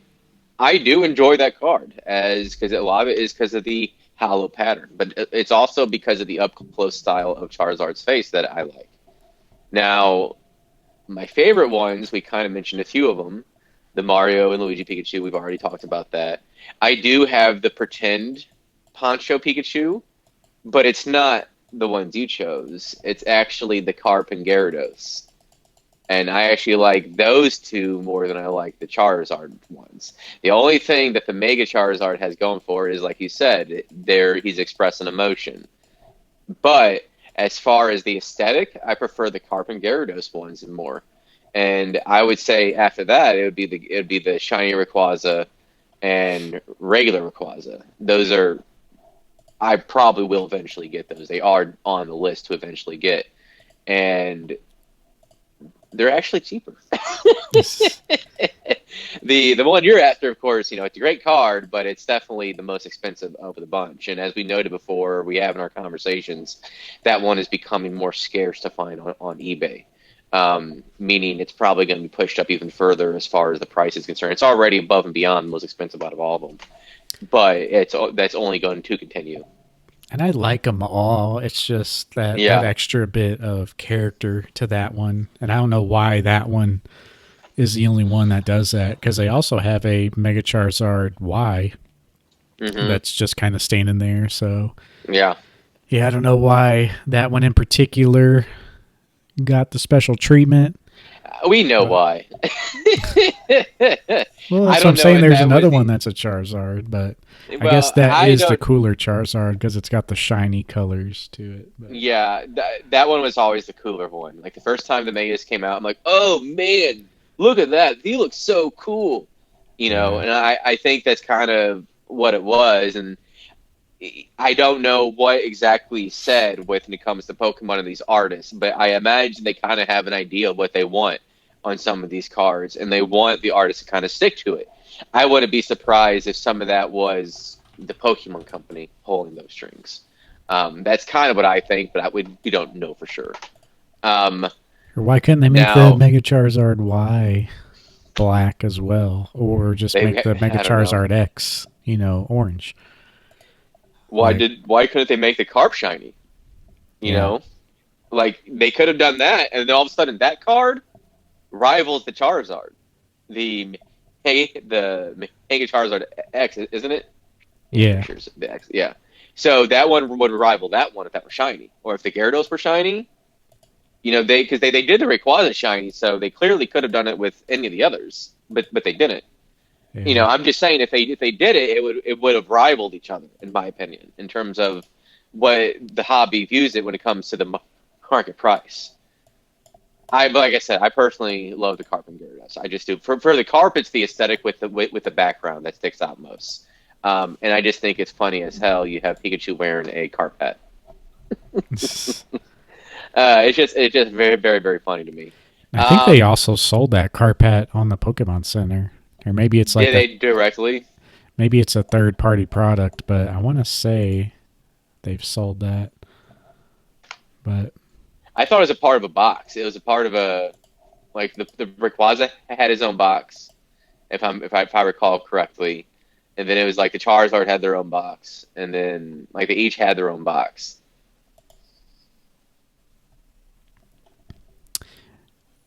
I do enjoy that card as because a lot of it is because of the hollow pattern, but it's also because of the up close style of Charizard's face that I like. Now, my favorite ones, we kind of mentioned a few of them. The Mario and Luigi Pikachu, we've already talked about that. I do have the pretend Poncho Pikachu, but it's not the ones you chose. It's actually the Carp and Gyarados. And I actually like those two more than I like the Charizard ones. The only thing that the Mega Charizard has going for it is, like you said, he's expressing emotion. But as far as the aesthetic, I prefer the Carp and Gyarados ones more. And I would say after that, it would be the shiny Rayquaza and regular Rayquaza. Those are I probably will eventually get those. They are on the list to eventually get. And they're actually cheaper. The one you're after, of course, it's a great card, but it's definitely the most expensive of the bunch. And as we noted before, we have in our conversations, that one is becoming more scarce to find on eBay. Meaning it's probably going to be pushed up even further as far as the price is concerned. It's already above and beyond the most expensive out of all of them, but that's only going to continue. And I like them all. It's just that Yeah. extra bit of character to that one. And I don't know why that one is the only one that does that, because they also have a Mega Charizard Y Hmm. that's just kind of standing there. So, Yeah. yeah, I don't know why that one in particular got the special treatment. We know But, why. well, I that's what I'm don't know saying. if There's that was another one the that's a Charizard, but I guess well. that I is the don't. cooler Charizard because it's got the shiny colors to it. But Yeah, that one was always the cooler one. Like the first time the Megas came out, I'm like, oh man, look at that. He looks so cool. yeah, And I think that's kind of what it was. And I don't know what exactly he said when it comes to Pokemon and these artists, but I imagine they kind of have an idea of what they want on some of these cards, and they want the artist to kind of stick to it. I wouldn't be surprised if some of that was the Pokemon Company pulling those strings. That's kind of what I think, but we don't know for sure. Um, or why couldn't they make the now Mega Charizard Y black as well, or just make the Mega I don't know Charizard X, orange? Like, why couldn't they make the Carp shiny? You yeah, know, like they could have done that, and then all of a sudden that card rivals the Charizard. The the Mega Charizard X, isn't it? Yeah, pretty yeah, sure it's the X. Yeah. So that one would rival that one if that were shiny, or if the Gyarados were shiny. They did the Rayquaza shiny, so they clearly could have done it with any of the others, but they didn't. yeah. I'm just saying if they did it, it would have rivaled each other, in my opinion, in terms of what the hobby views it when it comes to the market price. Like I said, I personally love the carp and Gyarados. I just do. For the carp, it's the aesthetic with the background that sticks out most. And I just think it's funny as hell. You have Pikachu wearing a carp hat. It's just very very very funny to me. I think they Um, also sold that Carpat on the Pokemon Center, or maybe it's did like a they directly? maybe it's a third party product, but I want to say they've sold that. But I thought it was a part of a box. It was a part of a like the Rayquaza had his own box, if I recall correctly, and then it was like the Charizard had their own box, and then like they each had their own box.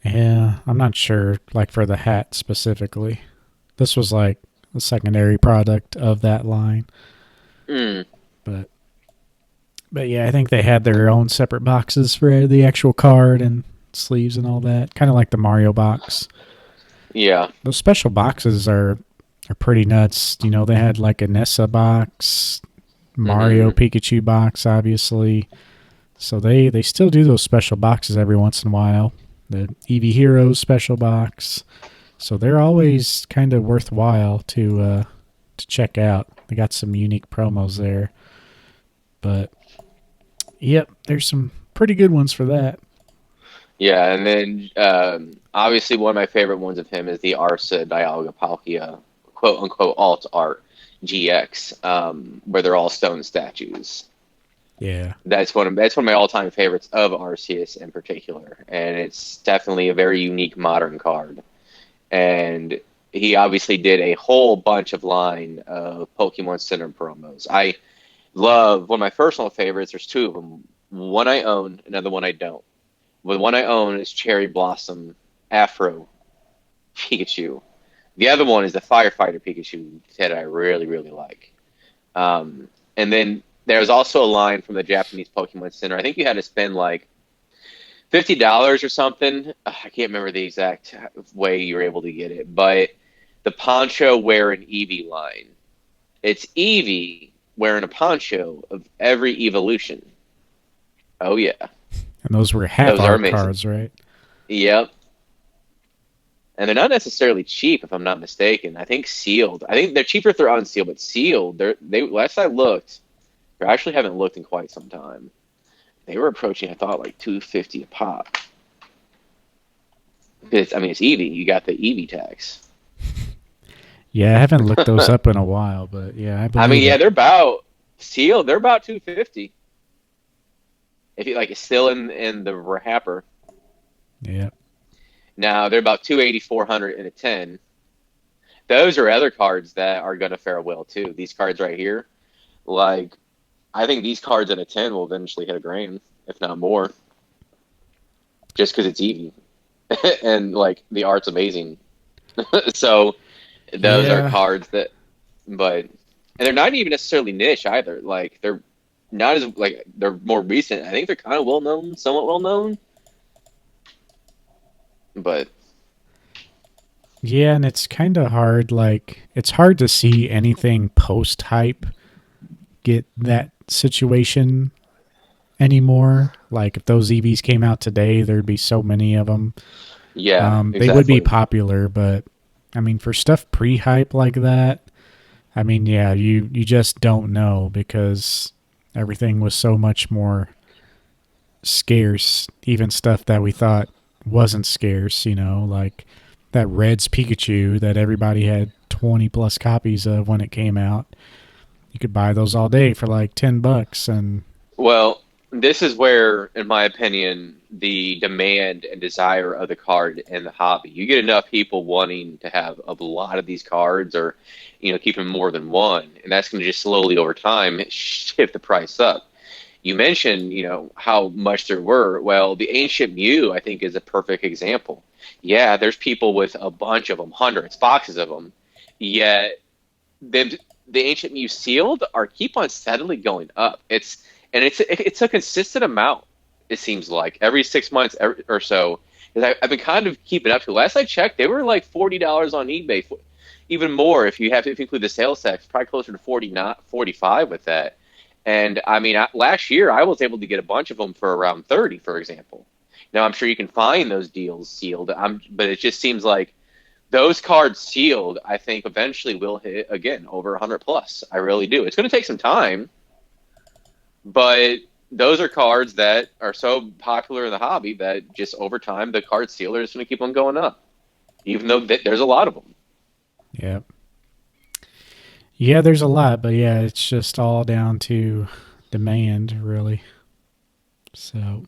yeah, I'm not sure. Like for the hat specifically, this was like a secondary product of that line. Mm, But yeah, I think they had their own separate boxes for the actual card and sleeves and all that. Kind of like the Mario box. yeah. Those special boxes are pretty nuts. They had like a Nessa box, Mario Hmm. Pikachu box, obviously. So they still do those special boxes every once in a while. The Eevee Heroes special box. So they're always kind of worthwhile to check out. They got some unique promos there. But yep, there's some pretty good ones for that. Yeah, and then obviously one of my favorite ones of him is the Arsa Dialga Palkia quote unquote alt art GX, where they're all stone statues. Yeah. That's one of my all time favorites of Arceus in particular, and it's definitely a very unique modern card. And he obviously did a whole bunch of line of Pokemon Center promos. I love one of my personal favorites. There's two of them. One I own, another one I don't. The one I own is Cherry Blossom Afro Pikachu. The other one is the Firefighter Pikachu that I really, really like. And then there's also a line from the Japanese Pokemon Center. I think you had to spend like $50 or something. I can't remember the exact way you were able to get it, but the poncho wearing Eevee line. It's Eevee wearing a poncho of every evolution. Oh yeah, And those were half those are art amazing. cards, right? Yep, and they're not necessarily cheap if I'm not mistaken. I think sealed. I think they're cheaper if they're unsealed, but sealed. They last I looked, I actually haven't looked in quite some time. They were approaching, I thought, like 250 a pop. It's, I mean, it's Eevee. You got the Eevee tax. Yeah, I haven't looked those up in a while, but yeah, I I mean, believe yeah, it. they're about sealed. They're about 250. If you like, it's still in the wrapper. Yeah. Now they're about 280, 400 in a 10. Those are other cards that are going to fare well too. These cards right here, like I think these cards in a 10 will eventually hit a grand, if not more, just because it's Eevee and like the art's amazing. So those are Yeah. cards that, but and they're not even necessarily niche either. Like they're not as like they're more recent. I think they're kind of well known, somewhat well known, but Yeah, and it's kind of hard. Like, it's hard to see anything post hype get that situation anymore. Like, if those EVs came out today, there'd be so many of them. yeah, They would be exactly. popular, but I mean, for stuff pre hype like that, I mean, yeah, you just don't know because everything was so much more scarce. Even stuff that we thought wasn't scarce, like that Reds Pikachu that everybody had 20 plus copies of when it came out. You could buy those all day for like $10, and Well, this is where, in my opinion, the demand and desire of the card and the hobby. You get enough people wanting to have a lot of these cards, or keeping more than one, and that's going to just slowly over time shift the price up. You mentioned, how much there were. Well, the Ancient Mew, I think, is a perfect example. Yeah, there's people with a bunch of them, hundreds, boxes of them, yet the the Ancient Mew sealed are keep on steadily going up. It's a consistent amount. It seems like every 6 months or so. 'Cause I've been kind of keeping up to. Last I checked, they were like $40 on eBay, even more if you include the sales tax, probably closer to 40, not 45 with that. And I mean, last year I was able to get a bunch of them for around 30, for example. Now I'm sure you can find those deals sealed. But it just seems like those cards sealed, I think eventually will hit again over 100 plus. I really do. It's going to take some time, but those are cards that are so popular in the hobby that just over time the card sealer is going to keep on going up, even though there's a lot of them. yeah. Yeah, there's a lot, but yeah, it's just all down to demand, really. So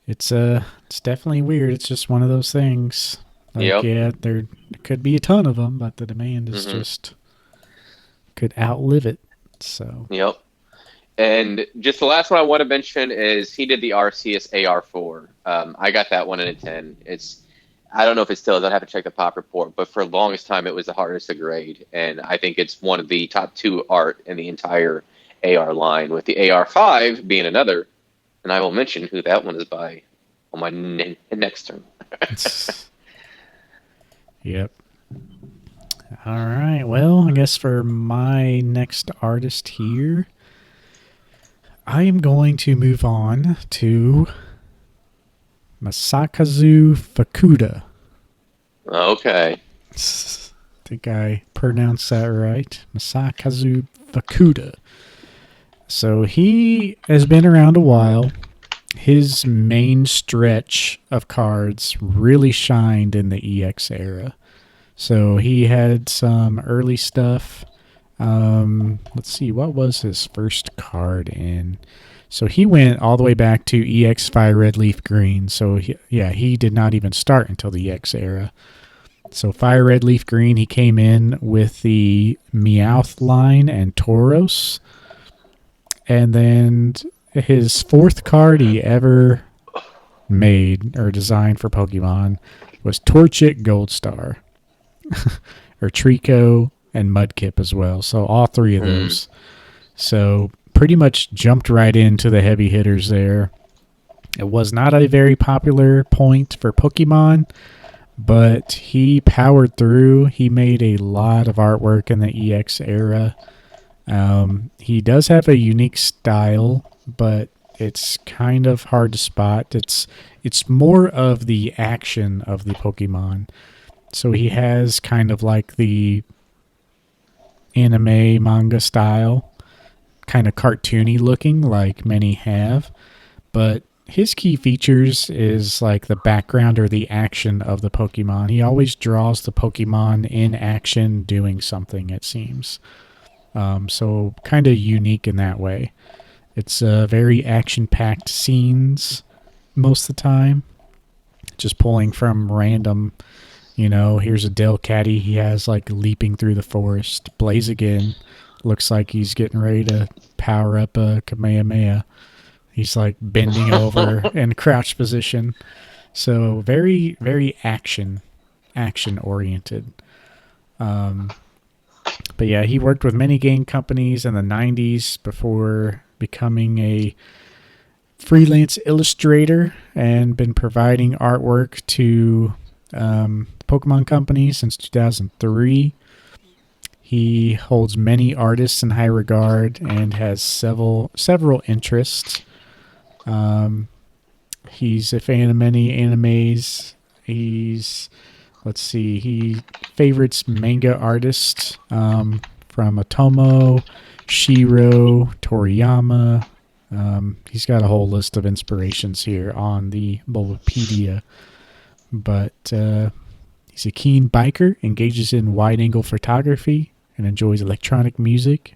it's definitely weird. It's just one of those things. Like, Yep. yeah, there could be a ton of them, but the demand is Hmm. just could outlive it. So, Yep. And just the last one I want to mention is he did the Arceus AR4. I got that one in a 10. I don't know if it still is. I'd have to check the pop report, but for the longest time, it was the hardest to grade. And I think it's one of the top two art in the entire AR line, with the AR5 being another. And I will mention who that one is by on my next turn. yep. All right. Well, I guess for my next artist here, I am going to move on to Masakazu Fukuda. Okay. I think I pronounced that right. Masakazu Fukuda. So he has been around a while. His main stretch of cards really shined in the EX era. So he had some early stuff. Let's see, what was his first card in? So he went all the way back to EX Fire Red Leaf Green. So he did not even start until the EX era. So Fire Red Leaf Green, he came in with the Meowth line and Tauros. And then his fourth card he ever made or designed for Pokemon was Torchic Gold Star, or Trico and Mudkip as well. So all three of Hmm. those. So pretty much jumped right into the heavy hitters there. It was not a very popular point for Pokemon, but he powered through. He made a lot of artwork in the EX era. He does have a unique style, but it's kind of hard to spot. It's more of the action of the Pokemon. So he has kind of like the anime manga style, kind of cartoony looking, like many have. But his key features is like the background or the action of the Pokemon. He always draws the Pokemon in action doing something, it seems. So kind of unique in that way. It's very action-packed scenes most of the time. Just pulling from random, here's a Delcatty. He has like leaping through the forest. Blaziken looks like he's getting ready to power up a Kamehameha. He's like bending over in crouch position. So very, very action oriented. But yeah, he worked with many game companies in the 90s before becoming a freelance illustrator and been providing artwork to Pokemon Company since 2003. He holds many artists in high regard and has several interests. He's a fan of many animes. Let's see, he favorites manga artists from Otomo, Shiro, Toriyama. He's got a whole list of inspirations here on the Bulbapedia. But he's a keen biker, engages in wide-angle photography, and enjoys electronic music.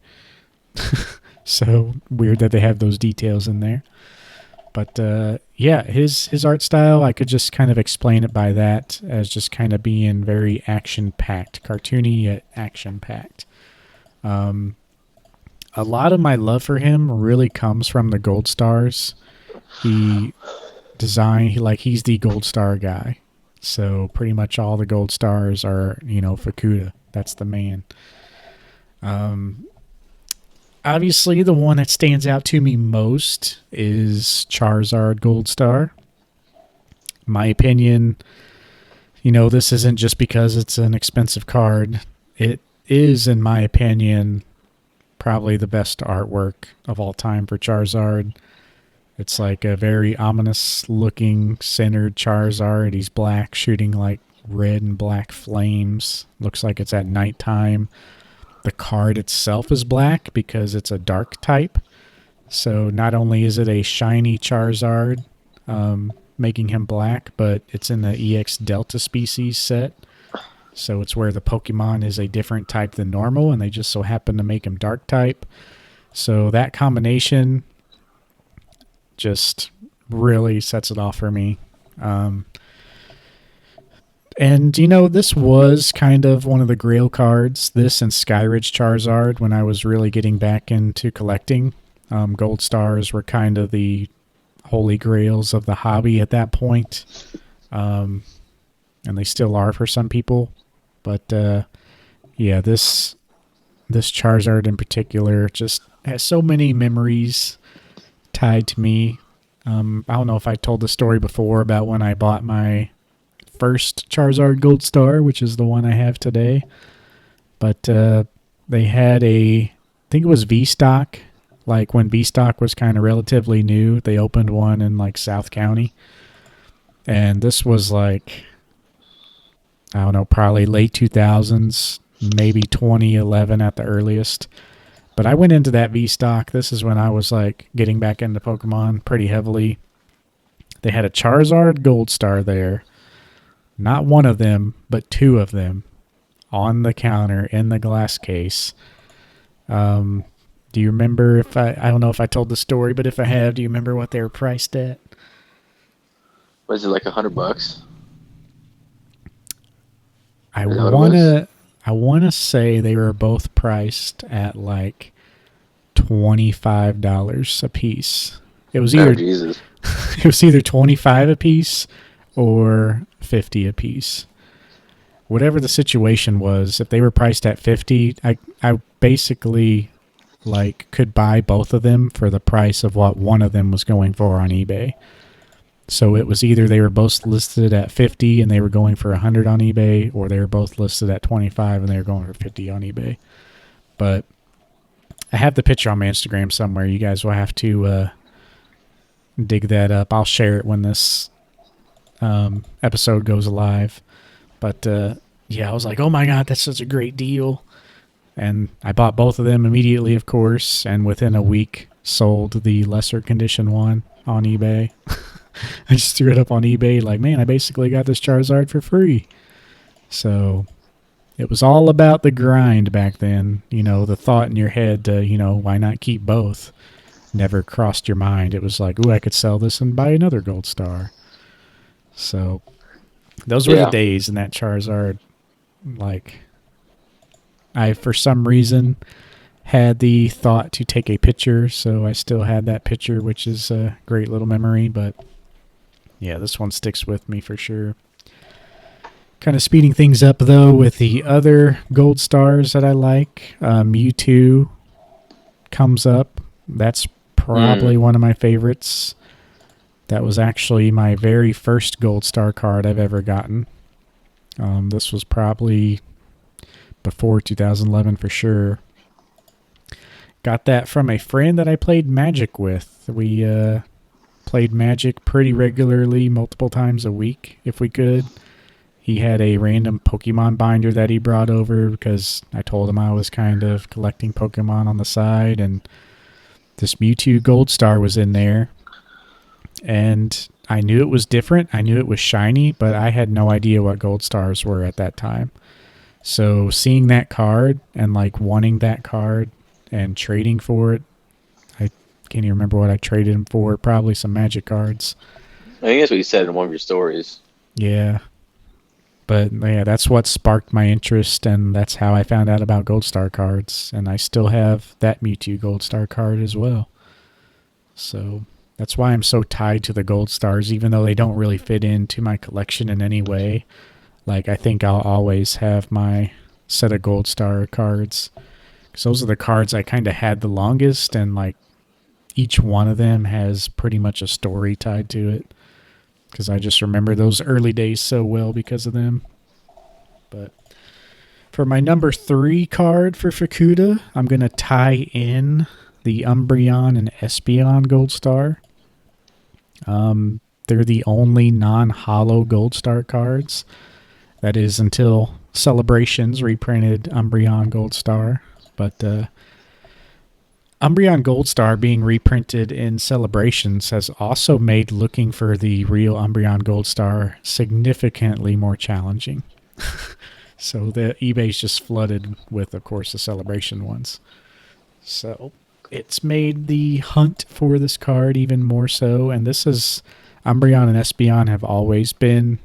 So weird that they have those details in there. But yeah, his art style, I could just kind of explain it by that as just kind of being very action-packed, cartoony yet action-packed. A lot of my love for him really comes from the Gold Stars. He's the Gold Star guy. So pretty much all the Gold Stars are, Fukuda. That's the man. Obviously, the one that stands out to me most is Charizard Gold Star. My opinion, this isn't just because it's an expensive card. It is, in my opinion, probably the best artwork of all time for Charizard. It's like a very ominous looking centered Charizard. He's black, shooting like red and black flames. Looks like it's at nighttime. The card itself is black because it's a dark type. So not only is it a shiny Charizard, making him black, but it's in the EX Delta species set. So it's where the Pokemon is a different type than normal, and they just so happen to make him dark type. So that combination just really sets it off for me. And, this was kind of one of the grail cards, this and Skyridge Charizard, when I was really getting back into collecting. Gold Stars were kind of the holy grails of the hobby at that point. And they still are for some people. But, yeah, this Charizard in particular just has so many memories tied to me. I don't know if I told the story before about when I bought my first Charizard Gold Star, which is the one I have today. But they had I think it was V-Stock. Like when V-Stock was kind of relatively new, they opened one in like South County. And this was like, I don't know, probably late 2000s, maybe 2011 at the earliest. But I went into that V-Stock. This is when I was like getting back into Pokemon pretty heavily. They had a Charizard Gold Star there. Not one of them, but two of them on the counter in the glass case. Do you remember I don't know if I told the story, but if I have, do you remember what they were priced at? Was it like $100? I wanna say they were both priced at like $25 a piece. It was either Jesus. It was either 25 a piece or 50 a piece. Whatever the situation was, if they were priced at 50, I basically like could buy both of them for the price of what one of them was going for on eBay. So it was either they were both listed at 50 and they were going for 100 on eBay, or they were both listed at 25 and they were going for 50 on eBay. But I have the picture on my Instagram somewhere. You guys will have to dig that up. I'll share it when this episode goes live. But yeah, I was like, oh my God, that's such a great deal. And I bought both of them immediately, of course, and within a week sold the lesser condition one on eBay. I just threw it up on eBay like, man, I basically got this Charizard for free. So it was all about the grind back then. The thought in your head to, why not keep both? Never crossed your mind. It was like, ooh, I could sell this and buy another gold star. So those were the Yeah. days in that Charizard. Like, I, for some reason, had the thought to take a picture, so I still had that picture, which is a great little memory. But yeah, this one sticks with me for sure. Kind of speeding things up though with the other gold stars that I like. Mewtwo comes up. That's Mm. probably one of my favorites. That was actually my very first gold star card I've ever gotten. This was probably before 2011 for sure. Got that from a friend that I played Magic with. We played Magic pretty regularly, multiple times a week if we could. He had a random Pokemon binder that he brought over because I told him I was kind of collecting Pokemon on the side, and this Mewtwo Gold Star was in there. And I knew it was different. I knew it was shiny, but I had no idea what Gold Stars were at that time. So seeing that card and like wanting that card and trading for it, I can't even remember what I traded him for. Probably some Magic cards. I think that's what you said in one of your stories. Yeah, but yeah, that's what sparked my interest, and that's how I found out about Gold Star cards. And I still have that Mewtwo Gold Star card as well. So that's why I'm so tied to the Gold Stars, even though they don't really fit into my collection in any way. Like, I think I'll always have my set of Gold Star cards. Because those are the cards I kind of had the longest, and like each one of them has pretty much a story tied to it. Because I just remember those early days so well because of them. But for my number 3 card for Fukuda, I'm going to tie in the Umbreon and Espeon Gold Star. They're the only non-holo Gold Star cards. That is until Celebrations reprinted Umbreon Gold Star. But Umbreon Gold Star being reprinted in Celebrations has also made looking for the real Umbreon Gold Star significantly more challenging. So the eBay's just flooded with, of course, the Celebration ones. So it's made the hunt for this card even more so. And this is Umbreon and Espeon have always been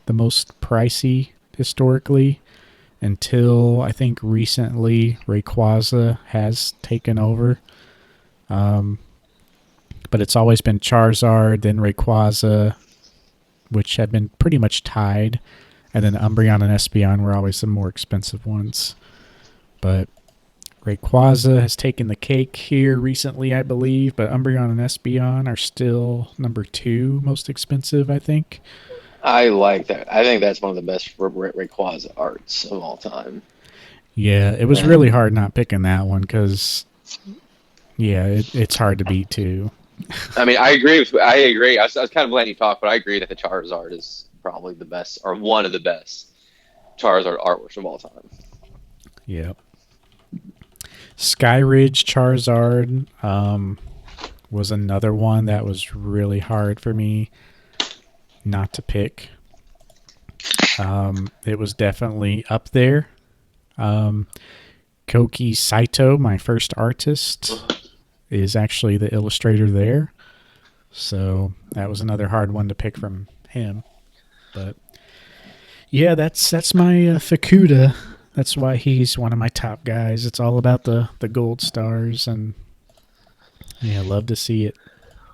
the most pricey historically until I think recently Rayquaza has taken over. But it's always been Charizard, then Rayquaza, which have been pretty much tied. And then Umbreon and Espeon were always the more expensive ones. But Rayquaza has taken the cake here recently, I believe. But Umbreon and Espeon are still number 2 most expensive, I think. I like that. I think that's one of the best Rayquaza arts of all time. Yeah, it was really And hard not picking that one because, yeah, it's hard to beat too. I mean, I agree. I agree. I was kind of letting you talk, but I agree that the Charizard is probably the best, or one of the best Charizard artworks of all time. Yep. Skyridge Charizard was another one that was really hard for me not to pick. It was definitely up there. Koki Saito, my first artist, is actually the illustrator there. So that was another hard one to pick from him. But yeah, that's my Fukuda. That's why he's one of my top guys. It's all about the gold stars, and yeah, I love to see it.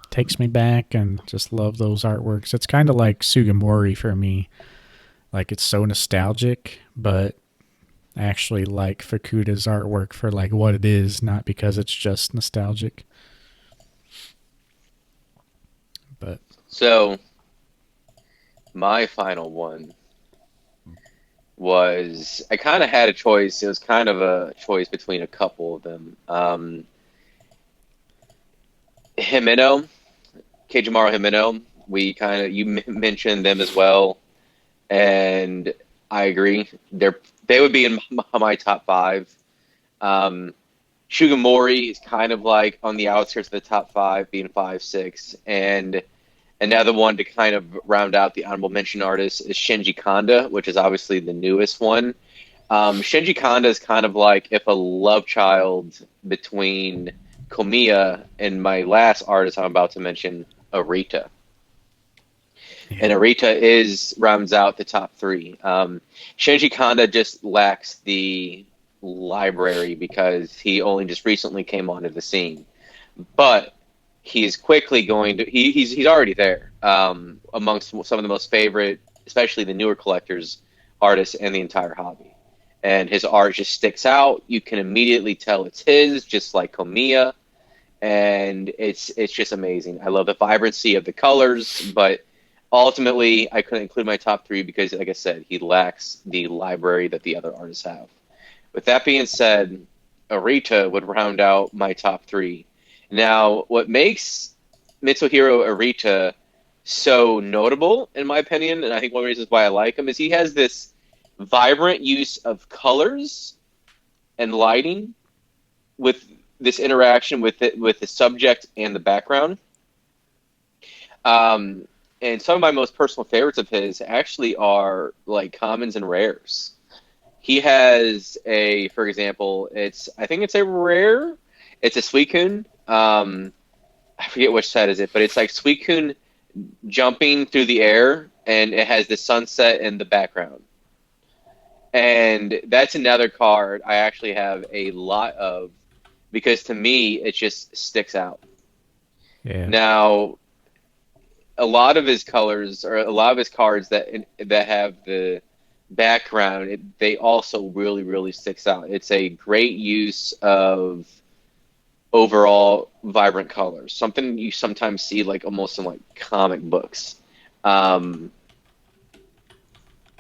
Takes me back, and just love those artworks. It's kind of like Sugimori for me. Like, it's so nostalgic, but I actually like Fukuda's artwork for like what it is, not because it's just nostalgic. But So my final one was I kind of had a choice. It was kind of a choice between a couple of them. Himeno, Keijimaru Himeno. We kind of you mentioned them as well, and I agree. They would be in my top 5. Um, Shugamori is kind of like on the outskirts of the top five, being 5'6", and another one to kind of round out the honorable mention artists is Shinji Kanda, which is obviously the newest one. Shinji Kanda is kind of like if a love child between Komiya and my last artist I'm about to mention, Arita. And Yeah. Arita is rounds out the top three. Shinji Kanda just lacks the library because he only just recently came onto the scene, but he's quickly going to he's already there amongst some of the most favorite, especially the newer collectors, artists in the entire hobby. And his art just sticks out. You can immediately tell it's his, just like Komiya, and it's just amazing. I love the vibrancy of the colors, but ultimately I couldn't include my top three because, like I said, he lacks the library that the other artists have. With that being said, Arita would round out my top three. Now, what makes Mitsuhiro Arita so notable, in my opinion, and I think one of the reasons why I like him, is he has this vibrant use of colors and lighting with this interaction with it, with the subject and the background. Um, and some of my most personal favorites of his actually are like commons and rares. He has a, for example, I think it's a rare. It's a Suicune. I forget which set is it, but it's like Suicune jumping through the air, and it has the sunset in the background. And that's another card I actually have a lot of because to me it just sticks out. Yeah. Now, a lot of his colors or a lot of his cards that have the background, they also really sticks out. It's a great use of overall vibrant colors, something you sometimes see like almost in like comic books. Um,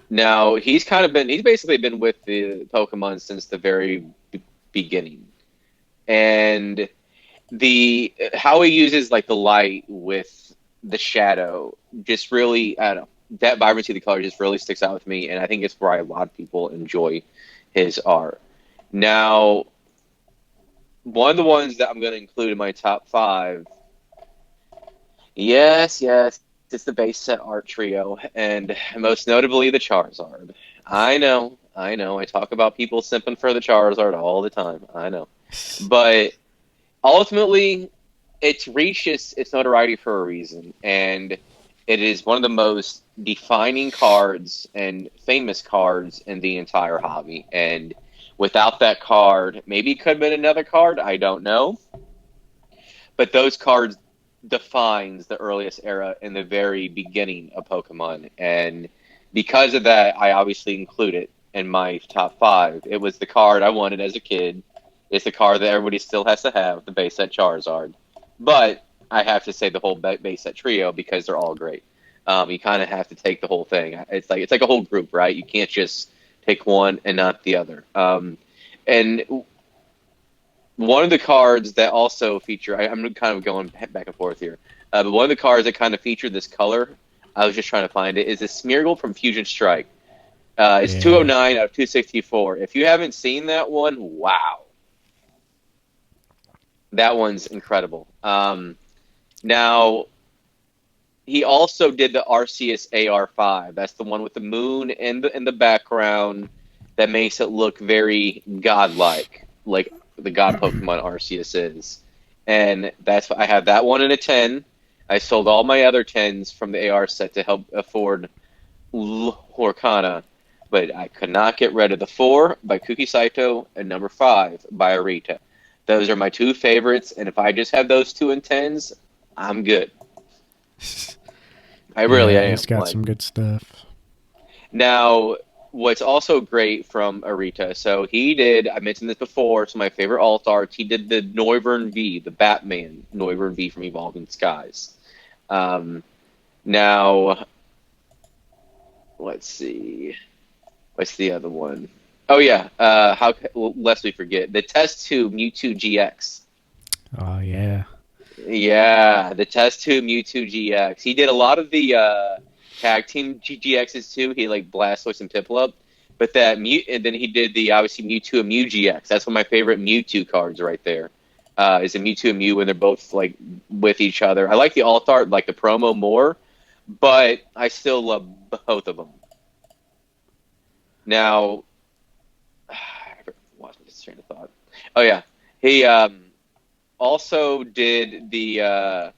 Now he's basically been with the Pokemon since the very beginning, and the how he uses like the light with the shadow just really, I don't know, that vibrancy of the color just really sticks out with me, and I think it's why a lot of people enjoy his art. Now, one of the ones that I'm going to include in my top five, yes, it's the base set art trio, and most notably the Charizard. I know, I talk about people simping for the Charizard all the time. I know, but ultimately, it's reached its notoriety for a reason, and it is one of the most defining cards and famous cards in the entire hobby. And without that card, maybe it could have been another card. I don't know, but those cards defines the earliest era in the very beginning of Pokemon, and because of that, I obviously include it in my top five. It was the card I wanted as a kid. It's the card that everybody still has to have, the base set Charizard. But I have to say the whole base set trio because they're all great. You kind of have to take the whole thing. It's like a whole group, right? You can't just take one and not the other. And one of the cards that also feature, I'm kind of going back and forth here, but one of the cards that kind of featured this color, I was just trying to find it, is a Smeargle from Fusion Strike. It's Yeah. 209 out of 264. If you haven't seen that one, wow, that one's incredible. Now, he also did the Arceus AR5. That's the one with the moon in the background that makes it look very godlike, like the god Pokemon Arceus is. And that's I have that one in a 10. I sold all my other 10s from the AR set to help afford Lorcana, but I could not get rid of the 4 by Kuki Saito and number 5 by Arita. Those are my two favorites, and if I just have those two in 10s, I'm good. I really Yeah, he's am. got Like some good stuff. now, what's also great from Arita, so he did. I mentioned this before. It's my favorite alt arts. He did the Noivern V, the Batman Noivern V from Evolving Skies. Um, Now, let's see. What's the other one? Oh yeah. Lest we forget the Test Tube Mewtwo GX. Oh yeah. Yeah, the Test Tube Mewtwo GX. He did a lot of the tag team GXs too. He like Blastoise and Piplup, But that Mew, and then he did the obviously Mewtwo and Mew GX. That's one of my favorite Mewtwo cards right there. Is a Mewtwo and Mew when they're both like with each other. I like the alt art, like the promo more, but I still love both of them. Now, I lost my train of thought. Oh yeah, he also did the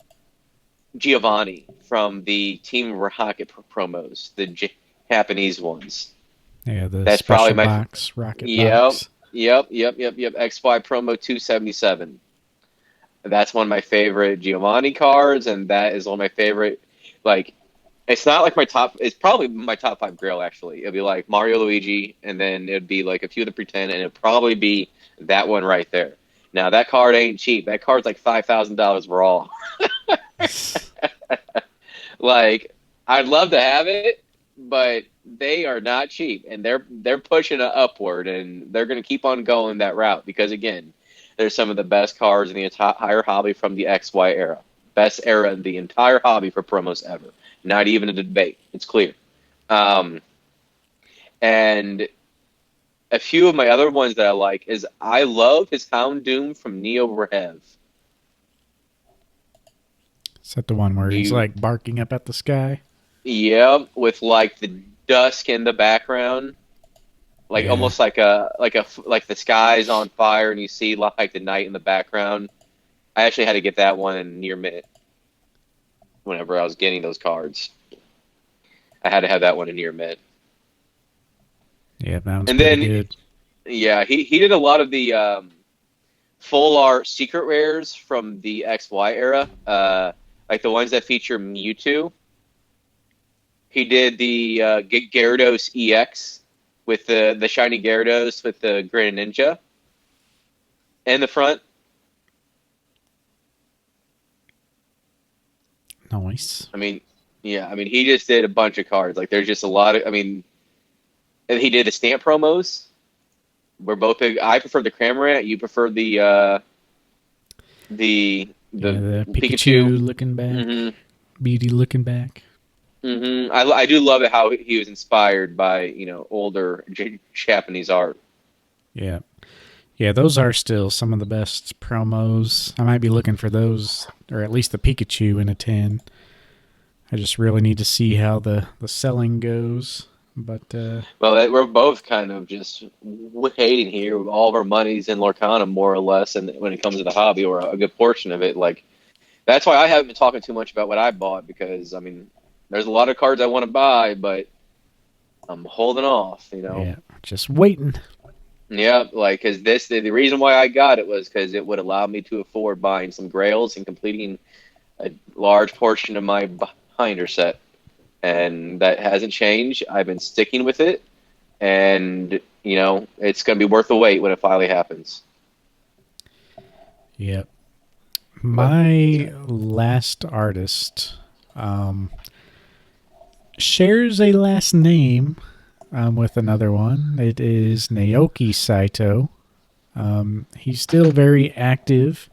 Giovanni from the Team Rocket promos, the Japanese ones. Yeah, the That's probably special my box, rocket yep, box. yep. XY promo 277. That's one of my favorite Giovanni cards, and that is one of my favorite. Like, it's not like my top. It's probably my top five Grail actually. It'll be like Mario, Luigi, and then it'd be like a few of the pretend, and it'd probably be that one right there. Now that card ain't cheap. That card's like $5,000 raw. Like, I'd love to have it, but they are not cheap, and they're pushing it upward, and they're going to keep on going that route because again, they're some of the best cards in the entire hobby from the XY era, best era in the entire hobby for promos ever. Not even a debate. It's clear. Um, and a few of my other ones that I like is I love his Houndoom from Neo Rev. Is that the one where he's You, like barking up at the sky? yeah, with like the dusk in the background, like Yeah. almost like the sky's on fire and you see like the night in the background. I actually had to get that one in near mint whenever I was getting those cards. I had to have that one in near mint. Yeah, that one's And pretty then good. yeah, he did a lot of the full art secret rares from the XY era, like the ones that feature Mewtwo. He did the Gyarados EX with the shiny Gyarados with the Greninja in the front. Nice. I mean, yeah, I mean he just did a bunch of cards. Like there's just a lot of. I mean, and he did the stamp promos. We're both big. I prefer the Cramorant. You prefer Yeah, the the Pikachu. Pikachu looking back, hmm Beauty looking back. I do love it how he was inspired by older Japanese art. Yeah. Yeah, those are still some of the best promos. I might be looking for those, or at least the Pikachu in a 10. I just really need to see how the selling goes. But Well, we're both kind of just hating here. All of our money's in Lorcana, more or less, and when it comes to the hobby, or a good portion of it, like that's why I haven't been talking too much about what I bought because I mean, there's a lot of cards I want to buy, but I'm holding off. yeah, just waiting. Yeah, like because the reason why I got it was because it would allow me to afford buying some Grails and completing a large portion of my binder set, and that hasn't changed. I've been sticking with it, and it's going to be worth the wait when it finally happens. Yep. But My last artist um, shares a last name with another one. It is Naoki Saito. He's still very active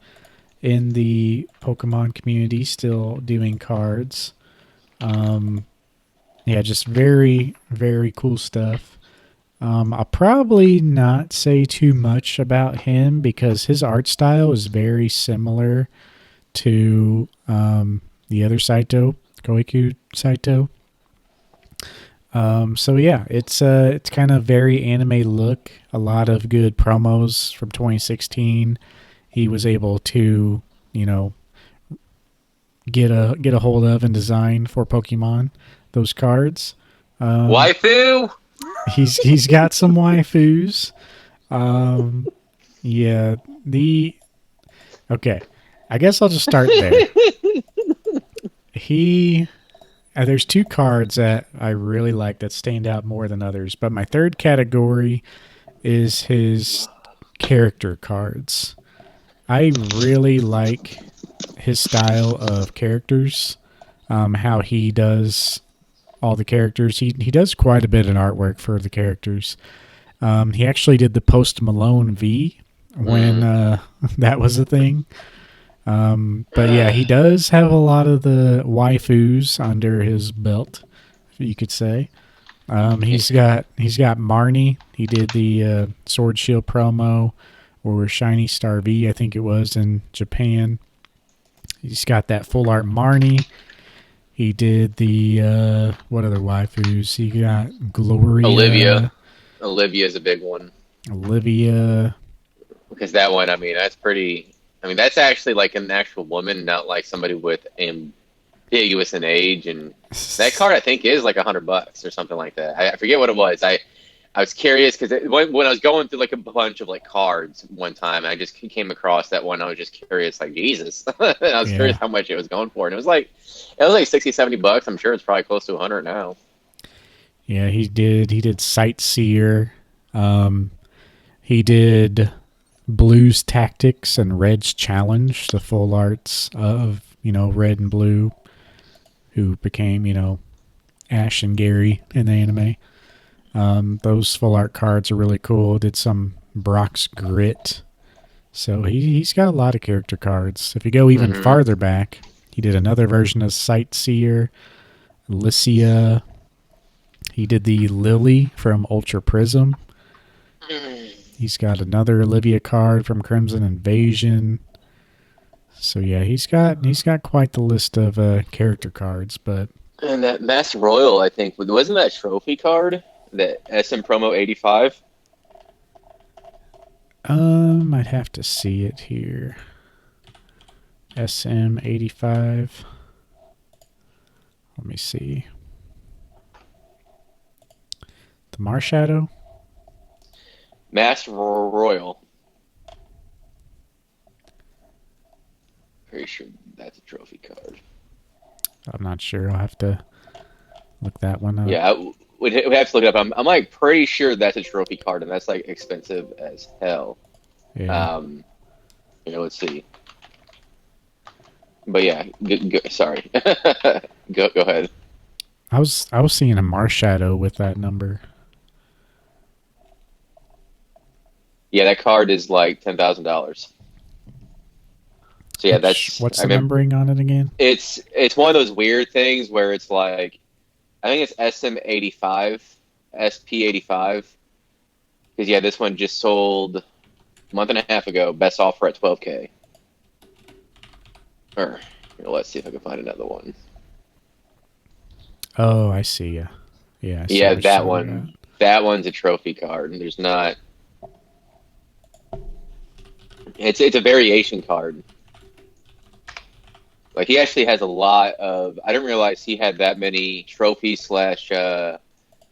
in the Pokemon community, still doing cards. Um, yeah, just very, very cool stuff. I'll probably not say too much about him because his art style is very similar to the other Saito, Koiku Saito. So yeah, it's kind of very anime look. A lot of good promos from 2016. He was able to, you know, get a hold of and design for Pokemon those cards. Um, waifu. he's got some waifus. Um, yeah, the okay. I guess I'll just start there. He there's two cards that I really like that stand out more than others, but my third category is his character cards. I really like his style of characters, how he does all the characters. He does quite a bit of artwork for the characters. He actually did the Post Malone V when Mm. that was a thing. But yeah, he does have a lot of the waifus under his belt, you could say. He's got Marnie. He did the Sword Shield promo, or Shiny Star V, I think it was in Japan. He's got that full art Marnie. He did the what other waifus? He got Olivia. Gloria, Olivia's a big one Olivia. because that one, I mean, that's pretty. I mean, that's actually like an actual woman, not like somebody with ambiguous in age. And that card, I think, is like $100 or something like that. I forget what it was. I was curious because when I was going through like a bunch of like cards one time, I just came across that one. I was just curious, like Jesus, and I was curious Yeah, how much it was going for, and it was like 60, $70. I'm sure it's probably close to 100 now. yeah. He did Sightseer. Um, he did Blues Tactics and Red's Challenge, the full arts of Red and Blue, who became Ash and Gary in the anime. Those full art cards are really cool. Did some Brock's Grit. So he's got a lot of character cards. If you go even Hmm. farther back, he did another version of Sightseer, Lycia. He did the Lily from Ultra Prism. He's got another Olivia card from Crimson Invasion. So yeah, he's got quite the list of character cards. But And that Master Royal, I think, wasn't that trophy card that SM Promo 85? I'd have to see it here. SM85. Let me see. The Marshadow? Master Royal. Pretty sure that's a trophy card. I'm not sure. I'll have to look that one up. Yeah, we have to look it up. I'm like pretty sure that's a trophy card, and that's like expensive as hell. Yeah. Um, let's see. But yeah, sorry. Go ahead. I was seeing a Marshadow with that number. Yeah, that card is like $10,000. So yeah, What's I the remember numbering on it again? it's one of those weird things where it's like I think it's SM85, SP85. Because yeah, this one just sold a month and a half ago. Best offer at 12K. Or let's see if I can find another one. Oh, I see. Yeah. Yeah, I see Yeah, what you're that talking about. one. That one's a trophy card. And there's not. It's a variation card. Like he actually has a lot of. I didn't realize he had that many trophy slash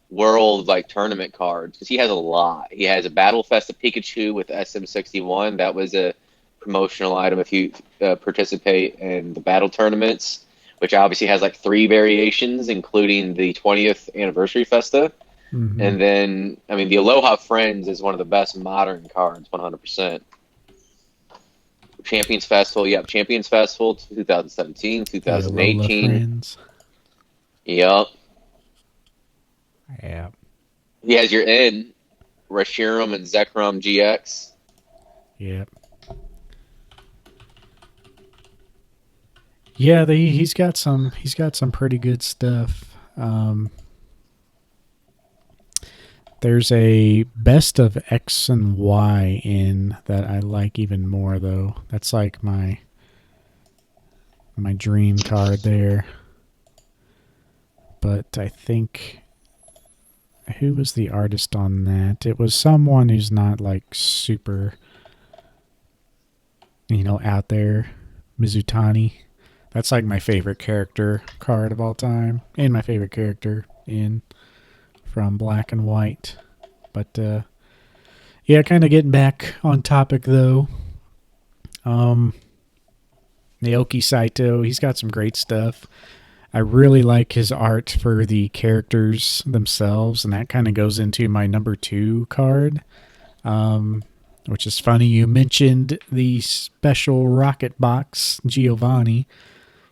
world like tournament cards because he has a lot. He has a Battle Fest of Pikachu with SM61. That was a promotional item if you participate in the battle tournaments, which obviously has like three variations, including the 20th anniversary Festa. Mm-hmm. And then, I mean, the Aloha Friends is one of the best modern cards, 100%. Champions Festival, yep. Champions Festival, 2017, The Alola 2018. Friends. Yep. Yeah. He has your N, Reshiram and Zekrom GX. Yep. Yeah, he's got some pretty good stuff. There's a best of X and Y in that I like even more though. That's like my dream card there. But I think who was the artist on that? It was someone who's not like super out there. Mizutani. That's like my favorite character card of all time, and my favorite character in from Black and White. But yeah, kind of getting back on topic though. Um, Naoki Saito, he's got some great stuff. I really like his art for the characters themselves, and that kind of goes into my number two card, which is funny. You mentioned the special Rocket Box Giovanni,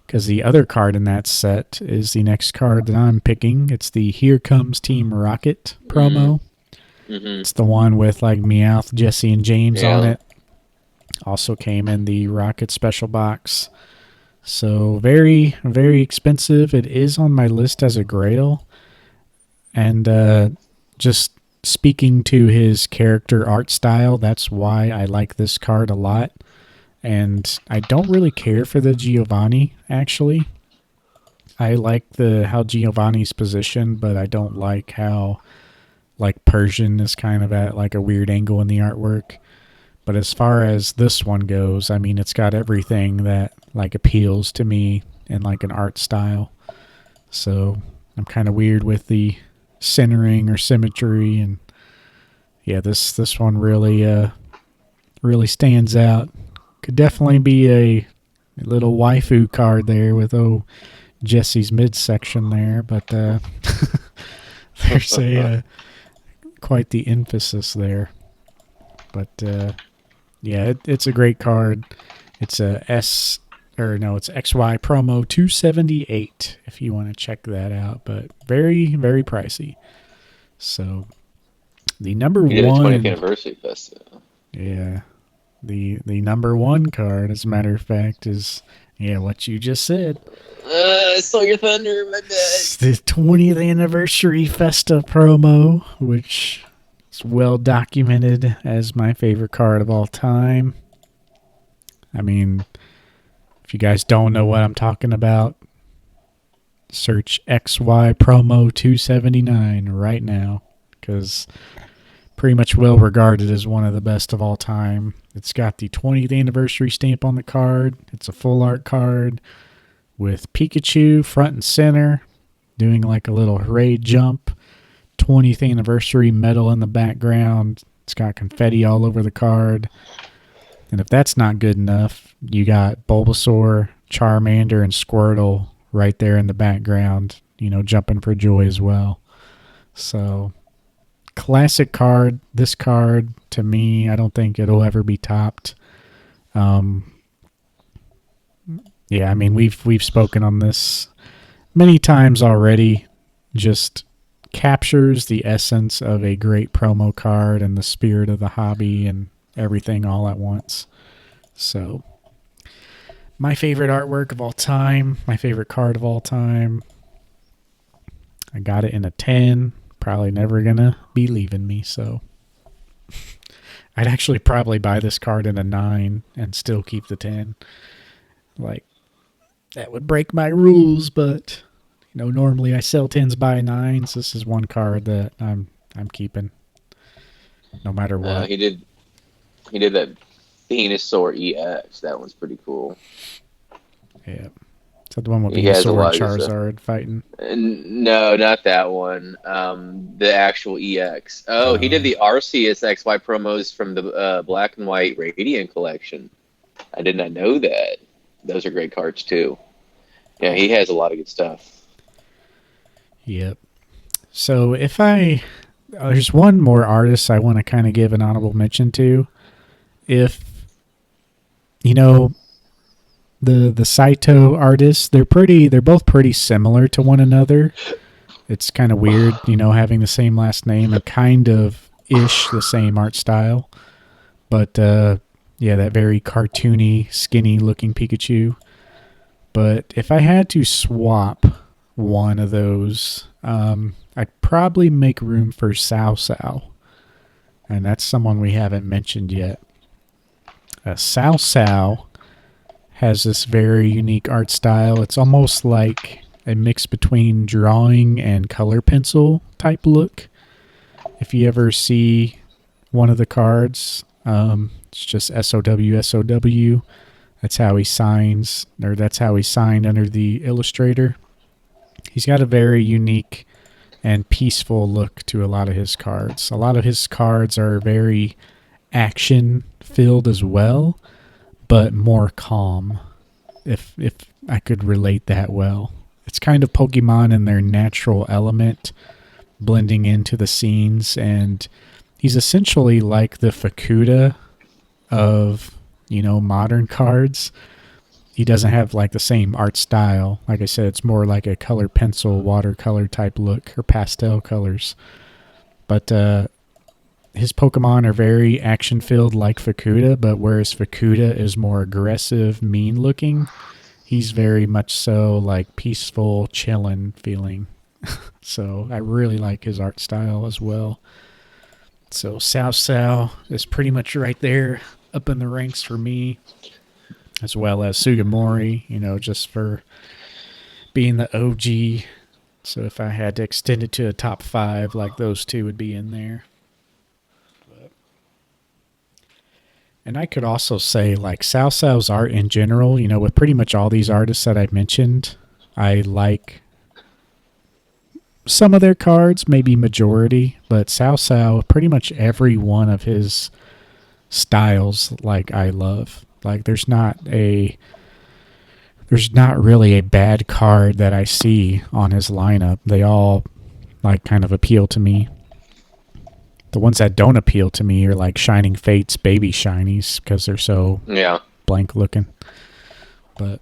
because the other card in that set is the next card that I'm picking. It's the Here Comes Team Rocket Mm, promo. mm-hmm. It's the one with like Meowth, Jesse, and James on Yeah. it. Also came in the Rocket Special Box. So very, very expensive. It is on my list as a Grail. And just speaking to his character art style, that's why I like this card a lot. And I don't really care for the Giovanni, actually. I like the how Giovanni's positioned, but I don't like how like Persian is kind of at like a weird angle in the artwork. But as far as this one goes, I mean, it's got everything that like appeals to me in like an art style. So I'm kind of weird with the centering or symmetry, and yeah, this one really stands out. Could definitely be a little waifu card there with Jesse's midsection there, but there's a quite the emphasis there. But yeah, it's a great card. It's a S or no, it's XY promo 278 if you want to check that out, but very pricey. So the number He did a 20th one, anniversary festival. yeah, the number one card, as a matter of fact, is yeah what you just said. I stole your thunder, my bad. It's the 20th anniversary Festa promo, which is well documented as my favorite card of all time. I mean, if you guys don't know what I'm talking about, search XY promo 279 right now, because pretty much well regarded as one of the best of all time. It's got the 20th anniversary stamp on the card. It's a full art card with Pikachu front and center doing like a little hooray jump. 20th anniversary medal in the background. It's got confetti all over the card. And if that's not good enough, you got Bulbasaur, Charmander, and Squirtle right there in the background, jumping for joy as well. So, classic card. This card, to me, I don't think it'll ever be topped. Yeah, I mean, we've spoken on this many times already. Just captures the essence of a great promo card and the spirit of the hobby and everything all at once. So, my favorite artwork of all time, my favorite card of all time. I got it in a 10. Probably never gonna be leaving me, so I'd actually probably buy this card in a 9 and still keep the 10. Like, that would break my rules, but normally I sell 10s by 9s. This is one card that I'm keeping no matter what. He did that Venusaur EX. That one's pretty cool. Yeah. Is that the one with He has a Venusaur lot and of good stuff. Charizard fighting? No, not that one. The actual EX. Oh, he did the Arceus XY promos from the Black and White Radiant collection. I did not know that. Those are great cards too. Yeah, he has a lot of good stuff. Yep. So there's one more artist I want to kind of give an honorable mention to. If the Saito artists, they're both pretty similar to one another. It's kind of weird, having the same last name and kind of ish the same art style. But yeah, that very cartoony, skinny looking Pikachu. But if I had to swap one of those, I'd probably make room for Sao Sao. And that's someone we haven't mentioned yet. Sao Sao has this very unique art style. It's almost like a mix between drawing and color pencil type look. If you ever see one of the cards, it's just SOW, SOW. That's how he signs, or that's how he signed under the illustrator. He's got a very unique and peaceful look to a lot of his cards. A lot of his cards are very action-filled as well, but more calm, if I could relate that well. It's kind of Pokemon in their natural element, blending into the scenes, and he's essentially like the Fukuda of, modern cards. He doesn't have like the same art style. Like I said, it's more like a color pencil, watercolor type look, or pastel colors. But his Pokemon are very action-filled like Fukuda, but whereas Fukuda is more aggressive, mean-looking, he's very much so like peaceful, chillin' feeling. So I really like his art style as well. So Sao Sao is pretty much right there up in the ranks for me, as well as Sugimori, just for being the OG. So if I had to extend it to a top five, like those two would be in there. And I could also say, like, Sao Sao's art in general, with pretty much all these artists that I mentioned, I like some of their cards, maybe majority, but Sao Sao, pretty much every one of his styles, like, I love. Like, there's not really a bad card that I see on his lineup. They all, like, kind of appeal to me. The ones that don't appeal to me are like Shining Fates baby shinies because they're so Yeah. blank looking. But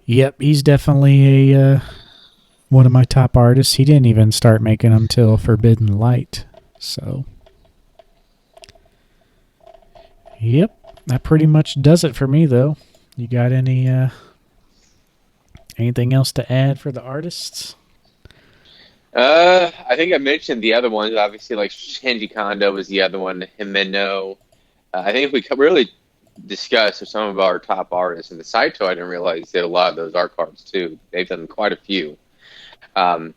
yep, he's definitely a one of my top artists. He didn't even start making them till Forbidden Light. So yep, that pretty much does it for me though. You got anything else to add for the artists? I think I mentioned the other ones. Obviously, like Shinji Kondo was the other one. Himeno. I think if we could really discuss some of our top artists, and the Saito, I didn't realize did a lot of those art cards too. They've done quite a few. Um,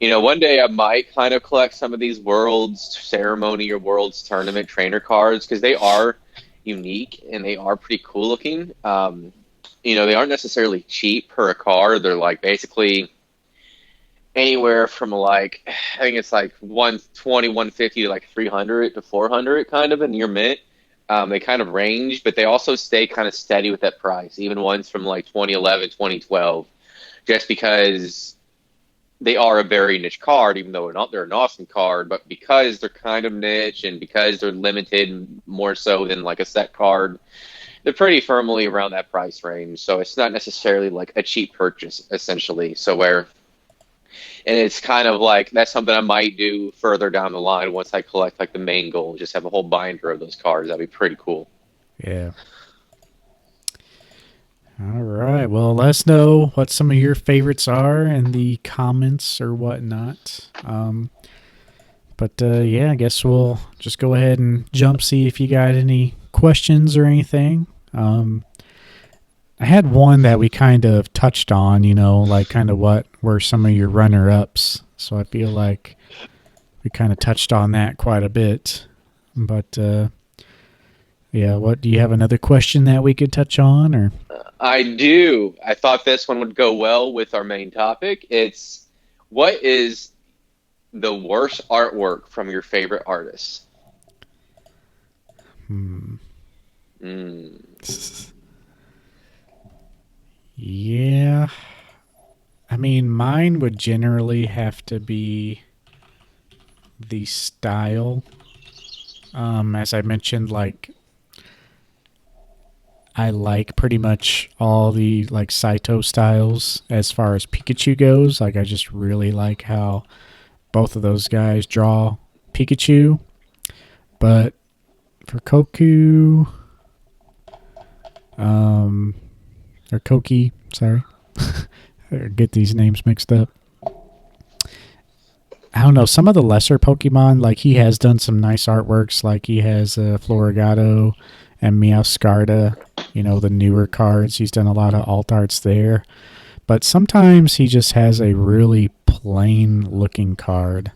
one day I might kind of collect some of these Worlds Ceremony or Worlds Tournament trainer cards because they are unique and they are pretty cool looking. They aren't necessarily cheap per a card. They're like basically anywhere from like I think it's like 120, 150 to like 300 to 400 kind of in near mint. They kind of range, but they also stay kind of steady with that price, even ones from like 2011, 2012, just because they are a very niche card, even though they're an awesome card, but because they're kind of niche and because they're limited more so than like a set card, they're pretty firmly around that price range. So it's not necessarily like a cheap purchase, essentially. And it's kind of like that's something I might do further down the line once I collect like the main goal, just have a whole binder of those cards. That'd be pretty cool. Yeah. All right. Well, let us know what some of your favorites are in the comments or whatnot. But yeah, I guess we'll just go ahead and jump, see if you got any questions or anything. I had one that we kind of touched on, like kind of what were some of your runner ups. So I feel like we kind of touched on that quite a bit. But yeah, what do you have another question that we could touch on or? I do. I thought this one would go well with our main topic. It's what is the worst artwork from your favorite artist? Hmm. Mm. Yeah. I mean, mine would generally have to be the style. As I mentioned, like I like pretty much all the like Saito styles as far as Pikachu goes. Like I just really like how both of those guys draw Pikachu. But for Koku, um, or Koki, sorry, I get these names mixed up. I don't know, some of the lesser Pokemon, like he has done some nice artworks, like he has Florigato and Meowscarda, the newer cards. He's done a lot of alt arts there. But sometimes he just has a really plain looking card.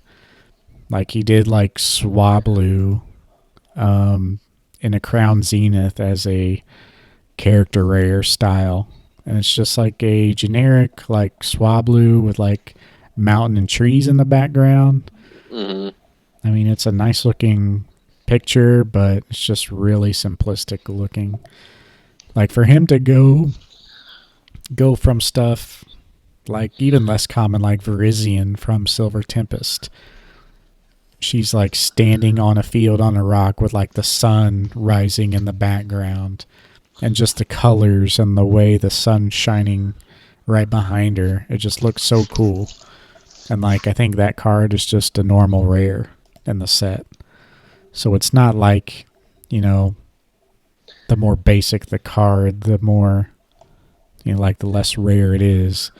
Like he did like Swablu in a Crown Zenith as a character rare style. And it's just like a generic like Swablu with like mountain and trees in the background. Hmm. I mean, it's a nice looking picture, but it's just really simplistic looking. Like for him to go from stuff like even less common like Virizion from Silver Tempest. She's like standing on a field on a rock with like the sun rising in the background and just the colors and the way the sun's shining right behind her. It just looks so cool. And like I think that card is just a normal rare in the set. So it's not like, the more basic the card, the more like the less rare it is.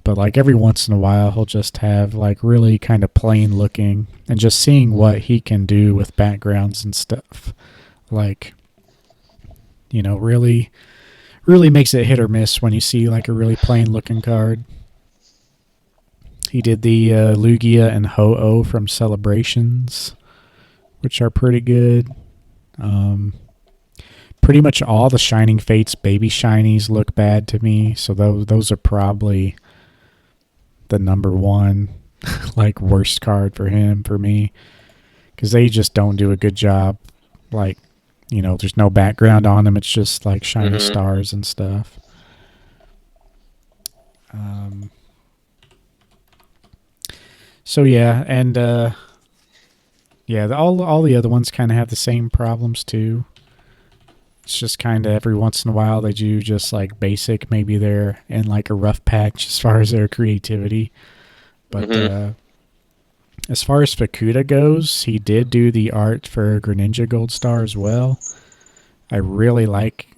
But like every once in a while, he'll just have like really kind of plain looking, and just seeing what he can do with backgrounds and stuff. Like, really, really makes it hit or miss when you see like a really plain looking card. He did the Lugia and Ho-Oh from Celebrations, which are pretty good. Um, Pretty much all the Shining Fates baby shinies look bad to me, so those are probably the number one like worst card for him for me, because they just don't do a good job. Like, there's no background on them; it's just like shiny Mm-hmm. stars and stuff. Um, so yeah, and yeah, all the other ones kind of have the same problems too. It's just kind of every once in a while they do just like basic. Maybe they're in like a rough patch as far as their creativity. But Mm-hmm. as far as Fukuda goes, he did do the art for Greninja Gold Star as well. I really like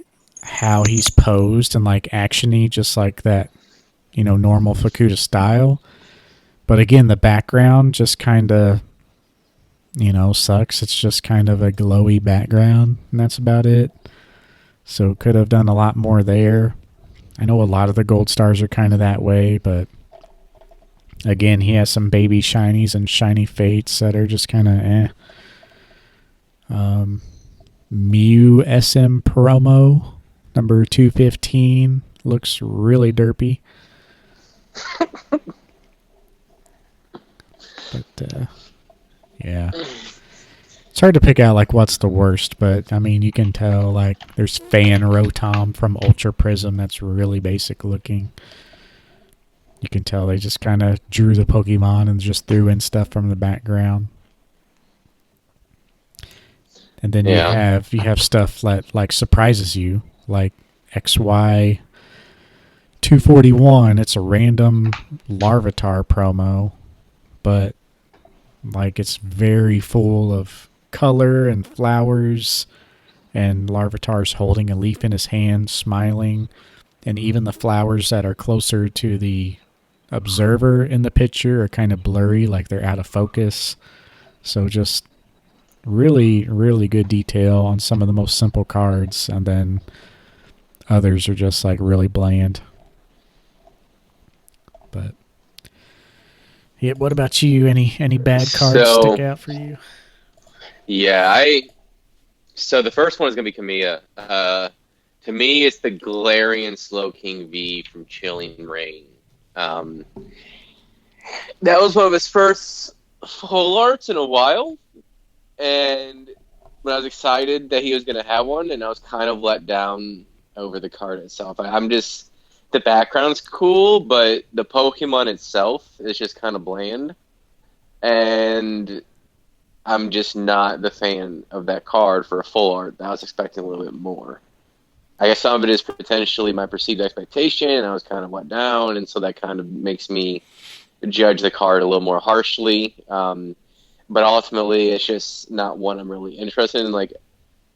how he's posed and like actiony, just like that, normal Fukuda style. But again, the background just kind of, sucks. It's just kind of a glowy background, and that's about it. So could have done a lot more there. I know a lot of the gold stars are kind of that way, but again, he has some baby shinies and shiny fates that are just kind of eh. Um, Mew SM promo number 215 looks really derpy. But yeah. It's hard to pick out like what's the worst, but I mean you can tell like there's Fan Rotom from Ultra Prism that's really basic looking. You can tell they just kind of drew the Pokemon and just threw in stuff from the background. And then you Yeah. have stuff that like surprises you, like XY 241. It's a random Larvitar promo, but like it's very full of color and flowers, and Larvitar's holding a leaf in his hand, smiling, and even the flowers that are closer to the observer in the picture are kind of blurry, like they're out of focus. So just really, really good detail on some of the most simple cards, and then others are just like really bland. But yeah, what about you? Any bad cards stick So out for you? yeah, I so the first one is gonna be Kamiya. To me, it's the Galarian Slow King V from Chilling Reign. Um, that was one of his first full arts in a while, and when I was excited that he was going to have one, and I was kind of let down over the card itself. I'm just the background's cool, but the Pokemon itself is just kind of bland, and I'm just not the fan of that card for a full art. I was expecting a little bit more. I guess some of it is potentially my perceived expectation, and I was kind of let down, and so that kind of makes me judge the card a little more harshly. But ultimately, it's just not one I'm really interested in. Like,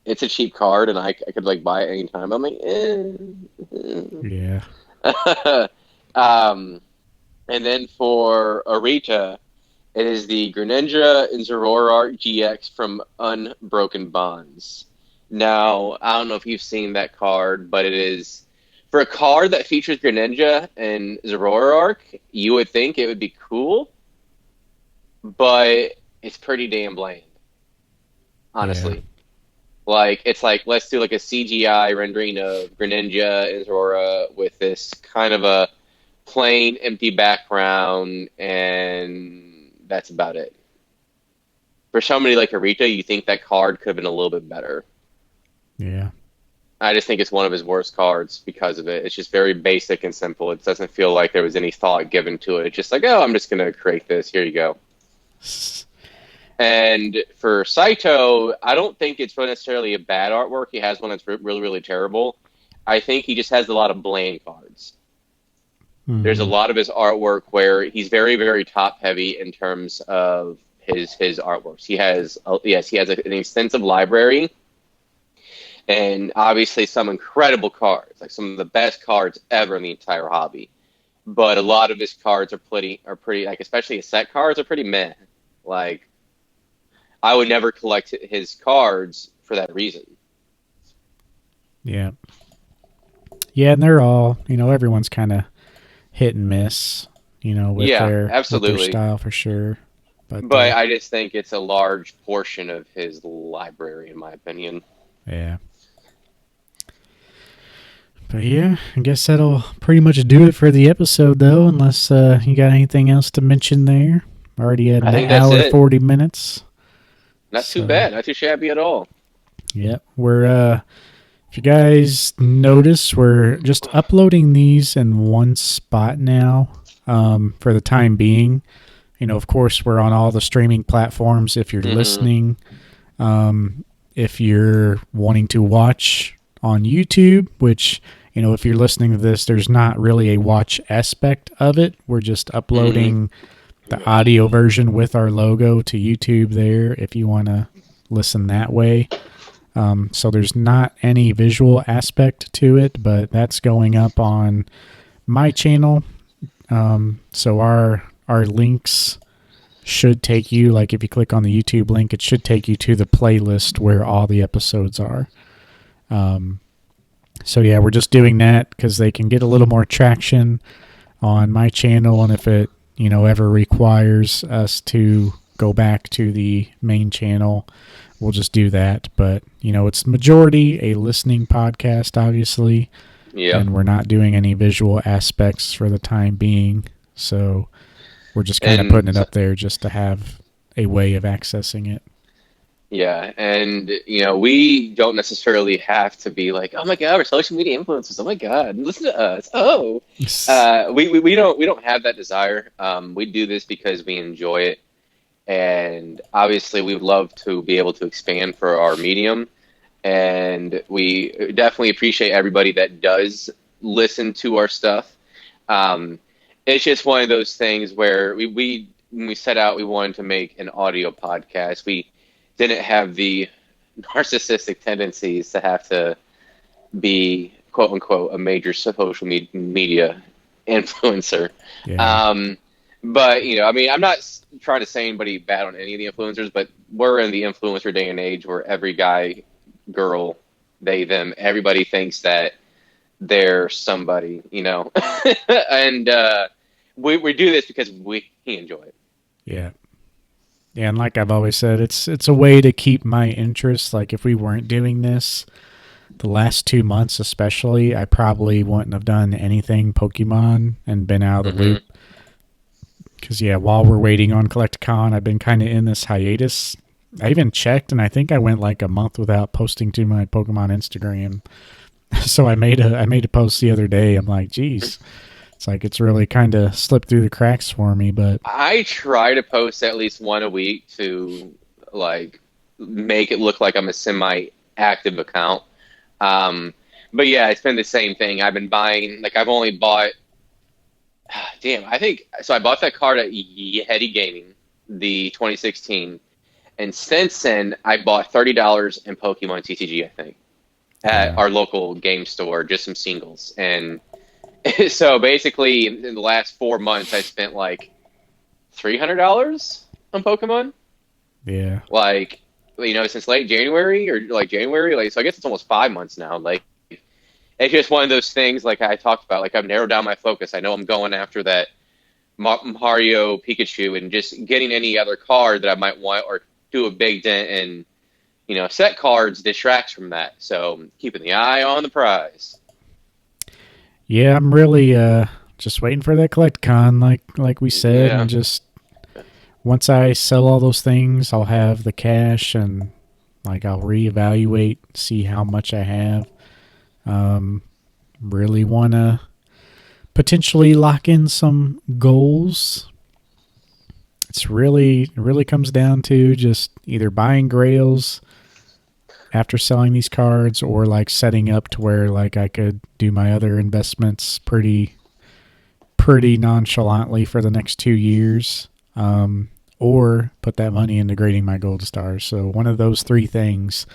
it's a cheap card, and I could like buy it anytime. I'm like, Yeah, um, and then for Arita, it is the Greninja and Zoroark GX from Unbroken Bonds. Now, I don't know if you've seen that card, but it is for a card that features Greninja and Zoroark. You would think it would be cool, but it's pretty damn bland, yeah, honestly. Like it's like let's do like a CGI rendering of Greninja and Zora with this kind of a plain empty background, and that's about it. For somebody like Arita, you think that card could have been a little bit better. yeah. I just think it's one of his worst cards because of it. It's just very basic and simple. It doesn't feel like there was any thought given to it. It's just like, oh, I'm just going to create this. Here you go. And for Saito, I don't think it's necessarily a bad artwork. He has one that's really, really terrible. I think he just has a lot of bland cards. There's a Mm-hmm. lot of his artwork where he's very, very top heavy in terms of his artworks. He has yes, he has an extensive library and obviously some incredible cards, like some of the best cards ever in the entire hobby. but a lot of his cards are pretty like, especially his set cards are pretty meh. Like I would never collect his cards for that reason. Yeah. Yeah, and they're all, everyone's kind of hit and miss, with Yeah, their absolutely. style for sure. But But I just think it's a large portion of his library, in my opinion. yeah. But yeah, I guess that'll pretty much do it for the episode, though, unless you got anything else to mention there. Already at I an think that's hour it. 40 minutes. Not too So bad, not too shabby at all. yeah, we're if you guys notice, we're just uploading these in one spot now, for the time being. Of course, we're on all the streaming platforms. If you're Hmm. listening, um, if you're wanting to watch on YouTube, which, if you're listening to this, there's not really a watch aspect of it. We're just Hmm. uploading the audio version with our logo to YouTube there if you want to listen that way. So there's not any visual aspect to it, but that's going up on my channel. So our links should take you, like if you click on the YouTube link, it should take you to the playlist where all the episodes are. Um, so yeah, we're just doing that because they can get a little more traction on my channel, and if it ever requires us to go back to the main channel, we'll just do that. But it's majority a listening podcast, obviously, Yep. and we're not doing any visual aspects for the time being. So we're just kind of putting And it up there just to have a way of accessing it. yeah, and we don't necessarily have to be like, oh my God, we're social media influencers. Oh my God, listen to us. Oh, we don't have that desire. We do this because we enjoy it, and obviously we would love to be able to expand for our medium. And we definitely appreciate everybody that does listen to our stuff. Um, it's just one of those things where we when we set out, we wanted to make an audio podcast. We didn't have the narcissistic tendencies to have to be quote unquote a major social media influencer. Yeah. Um, but I mean, I'm not trying to say anybody bad on any of the influencers, but we're in the influencer day and age where every guy, girl, they, them, everybody thinks that they're somebody, and we do this because we enjoy it. Yeah. Yeah, and like I've always said, it's a way to keep my interest. Like if we weren't doing this, the last 2 months especially, I probably wouldn't have done anything Pokemon and been out of the Hmm. loop. Because yeah, while we're waiting on Collecticon, I've been kind of in this hiatus. I even checked, and I think I went like a month without posting to my Pokemon Instagram. So I made a post the other day. I'm like, geez, it's like it's really kind of slipped through the cracks for me. But I try to post at least one a week to like make it look like I'm a semi-active account. Um, but yeah, it's been the same thing. I've been buying like I've only bought. Damn, I think so. I bought that card at Yeti Gaming, the 2016, and since then I bought $30 in Pokemon TCG. I think at yeah, our local game store, just some singles. And so basically, in the last 4 months, I spent like $300 on Pokemon. yeah, Like since late January or like January, like so I guess it's almost 5 months now. Like it's just one of those things. Like I talked about, like I've narrowed down my focus. I know I'm going after that Mario Pikachu and just getting any other card that I might want or do a big dent in. Set cards distracts from that. So keeping the eye on the prize. yeah. I'm really just waiting for that Collecticon, like we said, and Yeah. just once I sell all those things, I'll have the cash and like I'll reevaluate, see how much I have. Um, really want to potentially lock in some goals. It really comes down to just either buying grails after selling these cards or like setting up to where like I could do my other investments pretty nonchalantly for the next 2 years, or put that money into grading my gold stars. So one of those three things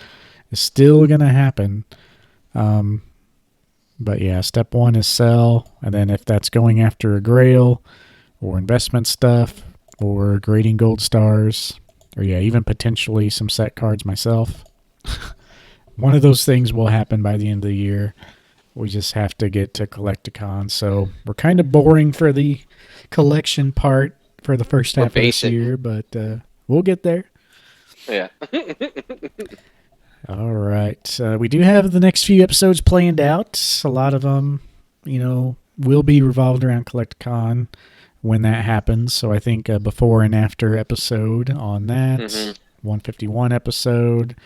is still gonna happen. Um, But yeah, step one is sell, and then if that's going after a grail or investment stuff or grading gold stars, or yeah, even potentially some set cards myself, one of those things will happen by the end of the year. We just have to get to Collecticon. So we're kind of boring for the collection part for the first We're half of this basic. year, but we'll get there. Yeah. All right. We do have the next few episodes planned out. A lot of them, will be revolved around Collecticon when that happens. So I think a before and after episode on hmm that, 151 episode,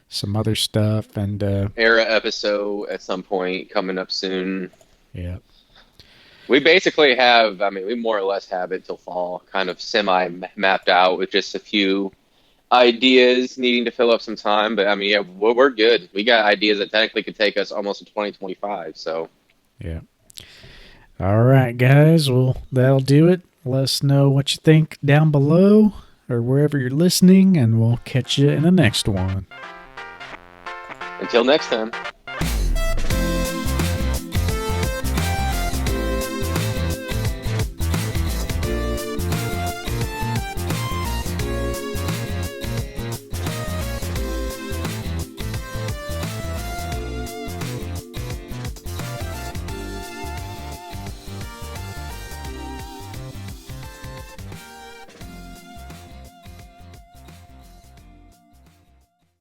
some other stuff, and Era episode at some point coming up soon. yeah. We basically have, I mean, we more or less have it till fall, kind of semi mapped out with just a few ideas needing to fill up some time. But I mean, yeah, we're good. We got ideas that technically could take us almost to 2025. So Yeah. All right, guys. Well, that'll do it. Let us know what you think down below or wherever you're listening, and we'll catch you in the next one. until next time.